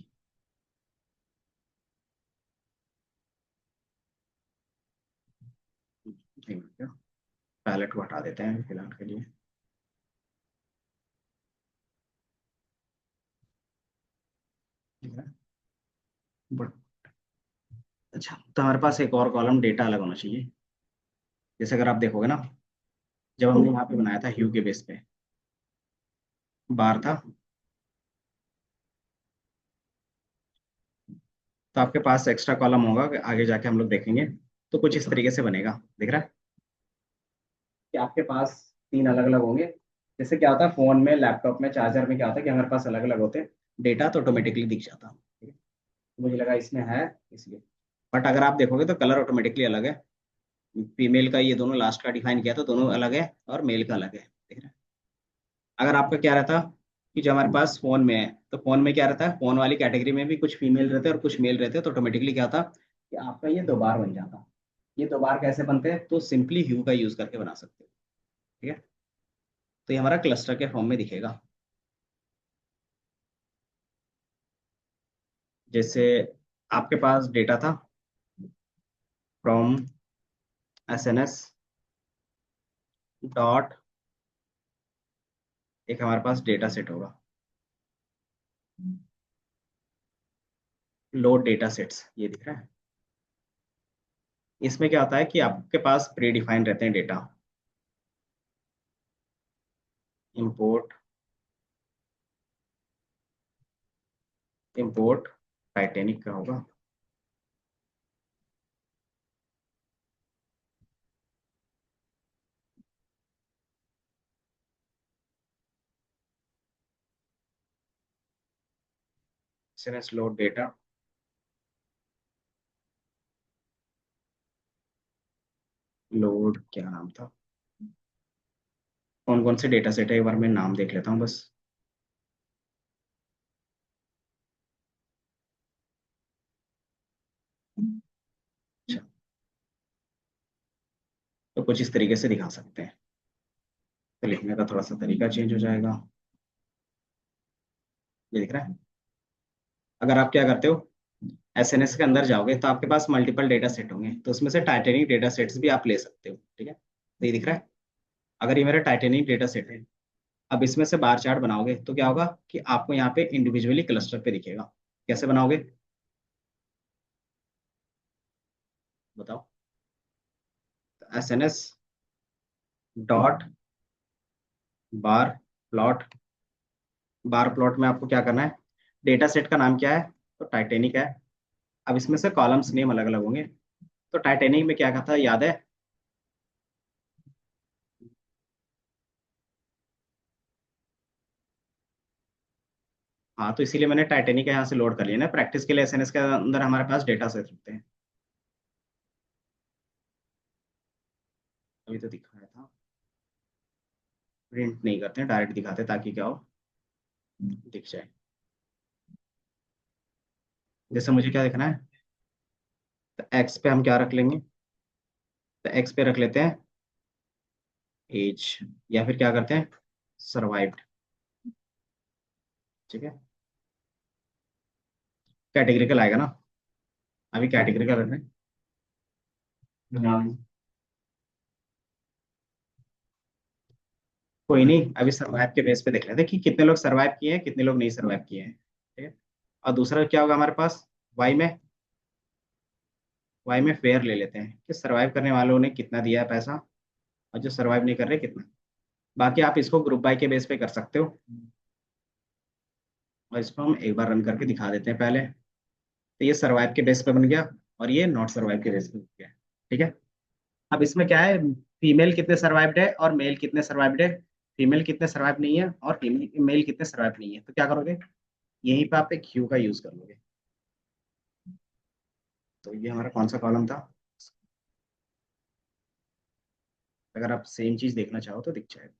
Speaker 1: पैलेट को हटा देते हैं फिलहाल के लिए। ठीक है। बट अच्छा, तो हमारे पास एक और कॉलम डेटा अलग होना चाहिए। जैसे अगर आप देखोगे ना, जब हमने वहां पे बनाया था ह्यू के बेस पे बार था, तो आपके पास एक्स्ट्रा कॉलम होगा कि आगे जाके हम लोग देखेंगे। तो कुछ इस तरीके से बनेगा, दिख रहा है कि आपके पास तीन अलग अलग होंगे। जैसे क्या होता है फोन में, लैपटॉप में, चार्जर में क्या होता है कि हमारे पास अलग अलग होते हैं, डेटा तो ऑटोमेटिकली दिख जाता है। ठीक है, तो मुझे लगा इसमें है इसलिए। बट अगर आप देखोगे तो कलर ऑटोमेटिकली अलग है। फीमेल का ये दोनों लास्ट का डिफाइन किया तो दोनों अलग है, और मेल का अलग है, ठीक है। अगर आपका क्या रहता कि जो हमारे पास फोन में है, तो फोन में क्या रहता है, फोन वाली कैटेगरी में भी कुछ फीमेल रहते हैं और कुछ मेल रहते हैं, तो ऑटोमेटिकली क्या होता कि आपका ये दो बार बन जाता। ये दो बार कैसे बनते हैं, तो सिंपली ह्यू का यूज करके बना सकते हो। ठीक है, तो ये हमारा क्लस्टर के फॉर्म में दिखेगा। जैसे आपके पास डेटा था फ्रॉम एस डॉट, एक हमारे पास डेटा सेट होगा, लोड डेटा सेट्स, ये दिख रहा है। इसमें क्या होता है कि आपके पास प्री डिफाइन रहते हैं डेटा। इंपोर्ट, इंपोर्ट टाइटेनिक का होगा। एस लोड डेटा, लोड क्या नाम था, कौन कौन से डेटा सेट है एक बार मैं नाम देख लेता हूँ बस। अच्छा, तो कुछ इस तरीके से दिखा सकते हैं। तो लिखने का थोड़ा सा तरीका चेंज हो जाएगा। ये दिख रहा है। अगर आप क्या करते हो, एसएनएस के अंदर जाओगे तो आपके पास मल्टीपल डेटा सेट होंगे, तो उसमें से टाइटेनिक डेटा सेट्स भी आप ले सकते हो। ठीक है, तो ये दिख रहा है। अगर ये मेरा टाइटेनिक डेटा सेट है, अब इसमें से बार चार्ट बनाओगे तो क्या होगा कि आपको यहाँ पे इंडिविजुअली क्लस्टर पे दिखेगा। कैसे बनाओगे बताओ। S N S dot bar plot, bar plot में आपको क्या करना है, डेटा सेट का नाम क्या है, तो टाइटेनिक है। अब इसमें से कॉलम्स नेम अलग अलग होंगे। तो टाइटेनिक में क्या कहा था याद है। हाँ, तो इसीलिए मैंने टाइटेनिक यहाँ से लोड कर लिया ना, प्रैक्टिस के लिए एसएनएस के अंदर हमारे पास डेटा सेट होते हैं। अभी तो दिखाया था, प्रिंट नहीं करते हैं, डायरेक्ट दिखाते हैं ताकि क्या हो, दिख जाए। जैसे मुझे क्या दिखना है, तो एक्स पे हम क्या रख लेंगे, तो एक्स पे रख लेते हैं एज, या फिर क्या करते हैं सर्वाइव्ड। ठीक है, कैटेगरिकल आएगा ना, अभी कैटेगरिकल रख रहे हैं। हाँ, कोई नहीं, अभी सर्वाइव के बेस पे देख लेते हैं कि कितने लोग सर्वाइव किए हैं, कितने लोग नहीं सर्वाइव किए हैं। ठीक है, और दूसरा क्या होगा हमारे पास, वाई में, वाई में फेयर ले लेते हैं कि सर्वाइव करने वालों ने कितना दिया है पैसा, और जो सर्वाइव नहीं कर रहे कितना। बाकी आप इसको ग्रुप बाय के बेस पे कर सकते हो, और इसको हम एक बार रन करके दिखा देते हैं पहले। तो ये सर्वाइव के बेस पे बन गया, और ये नॉट सर्वाइव के बेस पे बन गया। ठीक है, अब इसमें क्या है, फीमेल कितने सर्वाइव्ड है और मेल कितने सर्वाइव्ड है, फीमेल कितने सर्वाइव नहीं है और फीमेल मेल कितने सर्वाइव नहीं है, तो क्या करोगे, यहीं पे आप एक क्यू का यूज कर लोगे। तो ये हमारा कौन सा कॉलम था, अगर आप सेम चीज देखना चाहो तो दिख जाएगा,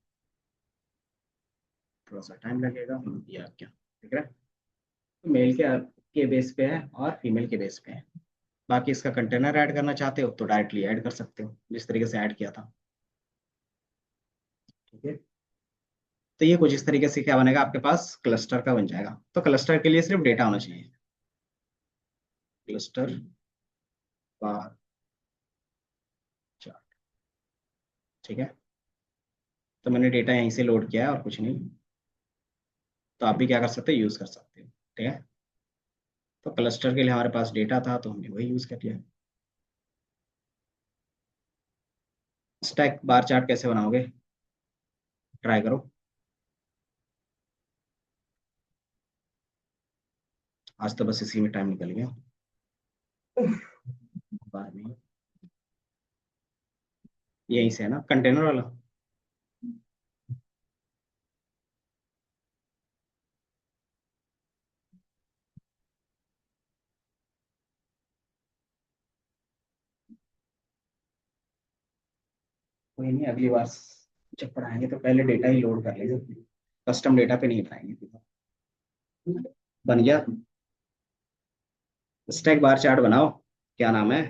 Speaker 1: थोड़ा सा टाइम लगेगा, या क्या ठीक है। तो मेल के बेस पे है और फीमेल के बेस पे है। बाकी इसका कंटेनर ऐड करना चाहते हो तो डायरेक्टली ऐड कर सकते हो जिस तरीके से ऐड किया था। ठीक है, तो ये कुछ इस तरीके से क्या बनेगा, आपके पास क्लस्टर का बन जाएगा। तो क्लस्टर के लिए सिर्फ डेटा होना चाहिए, क्लस्टर बार चार्ट। ठीक है, तो मैंने डेटा यहीं से लोड किया है और कुछ नहीं। तो आप भी क्या कर सकते हो, यूज कर सकते हो। ठीक है, तो क्लस्टर के लिए हमारे पास डेटा था तो हमने वही यूज कर लिया। स्टैक बार चार्ट कैसे बनाओगे, ट्राई करो। आज तो बस इसी में टाइम निकल गया। बाद में यहीं से है ना कंटेनर वाला। कोई नहीं, अगली बार जब पढ़ाएंगे तो पहले डेटा ही लोड कर लेंगे, कस्टम डेटा पे नहीं पढ़ाएंगे। बन गया, स्टैक बार चार्ट बनाओ। क्या नाम है,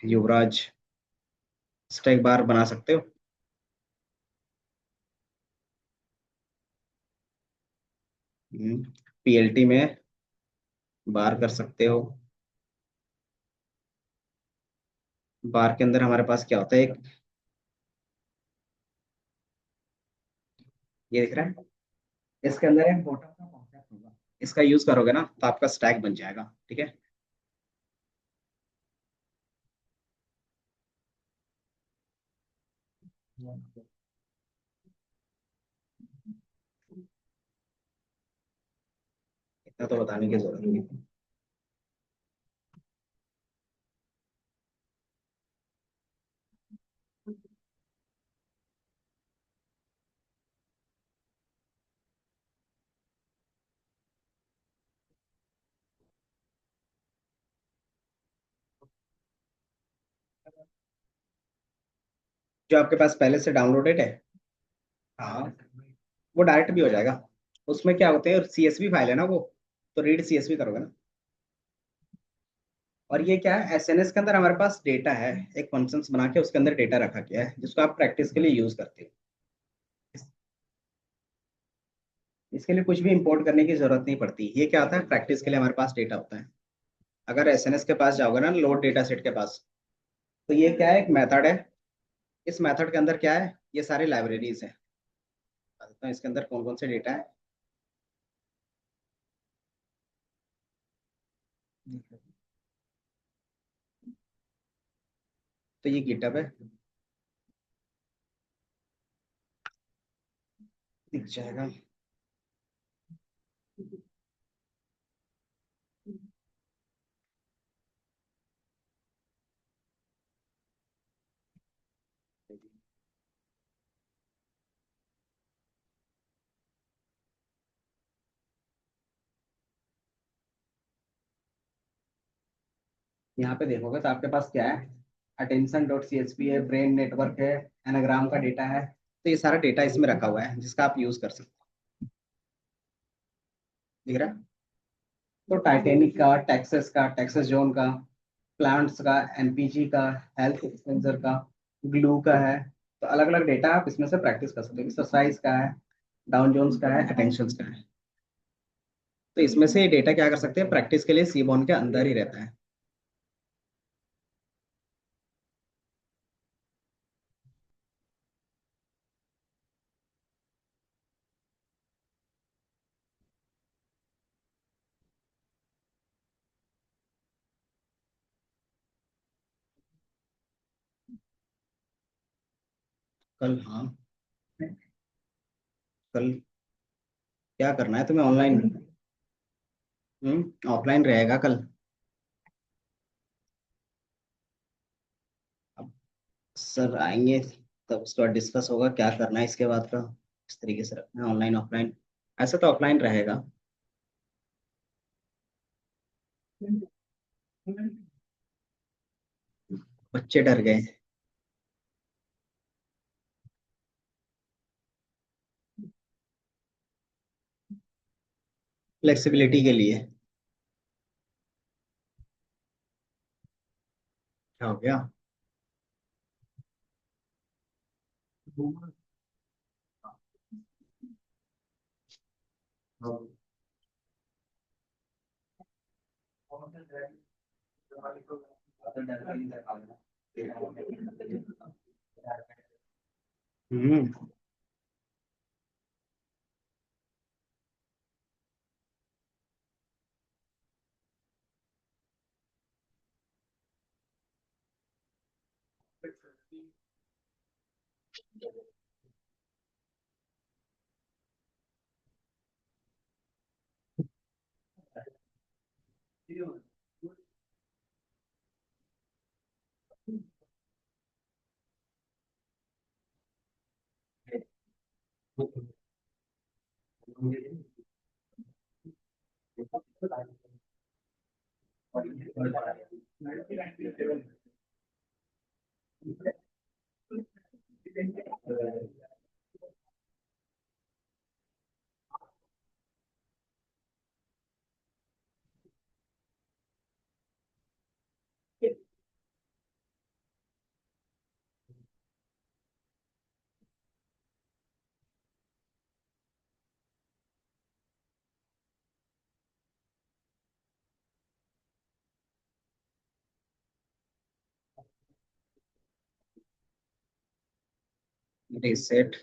Speaker 1: युवराज। स्टैक बार बना सकते हो। पीएलटी में बार कर सकते हो। बार के अंदर हमारे पास क्या होता है, एक ये दिख रहा है, इसके अंदर एक बॉटम का कॉन्सेप्ट होगा। इसका यूज करोगे ना तो आपका स्टैक बन जाएगा। ठीक है, इतना तो बताने की जरूरत नहीं है। जो आपके पास पहले से डाउनलोडेड है, हाँ, वो डायरेक्ट भी हो जाएगा। उसमें क्या होते हैं, सीएसवी फाइल है ना वो, तो रीड सीएसवी करोगे ना। और ये क्या है, एसएनएस के अंदर हमारे पास डेटा है, एक फंक्शंस बना के उसके अंदर डेटा रखा गया है जिसको आप प्रैक्टिस के लिए यूज करते हो। इसके लिए कुछ भी इंपोर्ट करने की जरूरत नहीं पड़ती। ये क्या होता है, प्रैक्टिस के लिए हमारे पास डेटा होता है। अगर एसएनएस के पास जाओगे ना, लोड डेटा सेट के पास, तो ये क्या है, एक मेथड है। इस मेथड के अंदर क्या है, ये सारी लाइब्रेरीज है। बताता हूँ इसके अंदर कौन कौन से डेटा है। तो ये गिटहब है, दिख जाएगा। यहाँ पे देखोगे तो आपके पास क्या है, attention dot C H P है, ब्रेन नेटवर्क है, एनाग्राम का डेटा है। तो ये सारा डेटा इसमें रखा हुआ है जिसका आप यूज कर सकते हो। दिख रहा है, तो टाइटेनिक का, टेक्सास का, टेक्सास जोन का, प्लांट्स का, एनपीजी का, हेल्थ एक्सपेंसर का, ग्लू का है। तो अलग अलग डेटा आप इसमें से प्रैक्टिस कर सकते हो। एक्सरसाइज का है, डाउन जोन्स का है, अटेंशन का है। तो इसमें से डेटा क्या कर सकते हैं, प्रैक्टिस के लिए सीबॉन के अंदर ही रहता है। कल, हाँ, कल क्या करना है तुम्हें ऑनलाइन। ऑफलाइन रहेगा कल। अब सर आएंगे तब उसका डिस्कस होगा क्या करना है इसके बाद का, इस तरीके से रखना है ऑनलाइन ऑफलाइन। ऐसा तो ऑफलाइन रहेगा। बच्चे डर गए। फ्लेक्सिबिलिटी के लिए। क्या हो गया। हम्म। रीसेट।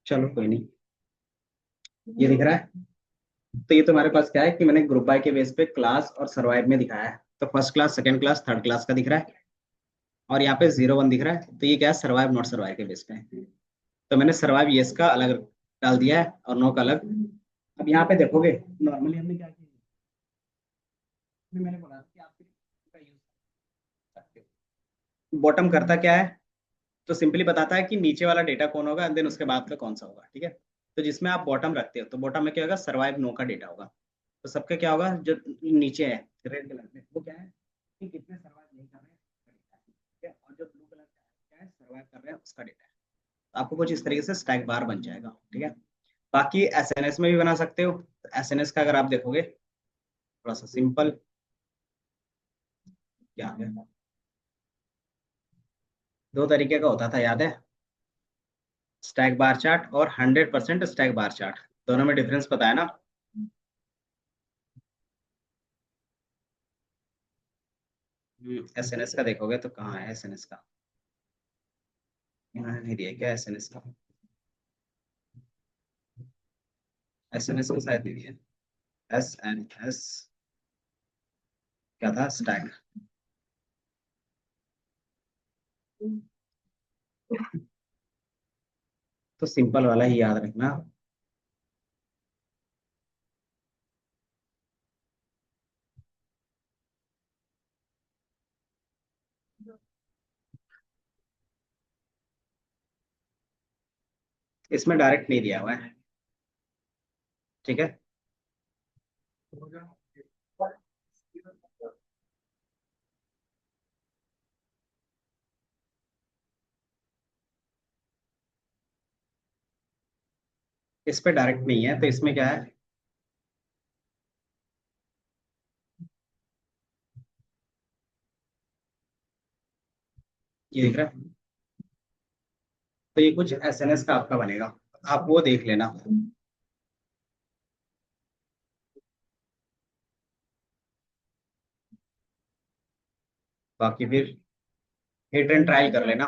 Speaker 1: चलो कोई नहीं, ये दिख रहा है। तो ये तुम्हारे पास क्या है कि मैंने ग्रुप बाय के बेस पे क्लास और सर्वाइव में दिखाया है। तो first class, second class, third class का दिख रहा है, और यहाँ पे 0 1 दिख रहा है। तो ये क्या है, सर्वाइव नॉट सर्वाइव के बेस पे है। तो मैंने सर्वाइव यस का अलग डाल दिया है और नो का अलग। अब यहाँ पे देखोगे, नॉर्मली हमने क्या किया, मैंने बोला था कि आप का यूज कर सकते हो। बॉटम करता क्या है, तो सिंपली बताता है कि नीचे वाला डेटा कौन होगा, देन उसके बाद का कौन सा होगा, ठीक है। तो जिसमें आप बॉटम रखते हो, तो बॉटम में क्या होगा, सर्वाइव नो का डेटा होगा। तो सबका क्या होगा, जो नीचे है रेड कलर में, वो क्या है कि कितने सर्वाइव नहीं कर रहे हैं उसका डेटा है, ठीक है। और जो ब्लू कलर का है, क्या है, सर्वाइव कर रहे हैं उसका डेटा है। तो आपको कुछ इस तरीके से स्टैक बार बन जाएगा, ठीक है। बाकी एसएनएस में भी बना सकते हो। एसएनएस का अगर आप देखोगे, थोड़ा सा सिंपल क्या है, दो तरीके का होता था, याद है, स्टैक बार चार्ट और 100% स्टैक बार चार्ट। दोनों में डिफरेंस पता है ना। एसएनएस का देखोगे तो कहाँ है एसएनएस का, यहाँ नहीं दिया क्या एसएनएस का, एसएनएस का शायद नहीं दिया। एसएनएस क्या था, स्टैक। तो सिंपल वाला ही याद रखना। इसमें डायरेक्ट नहीं दिया हुआ है, ठीक है। इस पे डायरेक्ट नहीं है, तो इसमें क्या है, ये दिख रहा है। तो ये कुछ एसएनएस का आपका बनेगा, आप वो देख लेना। बाकी फिर हिट एंड ट्रायल कर लेना।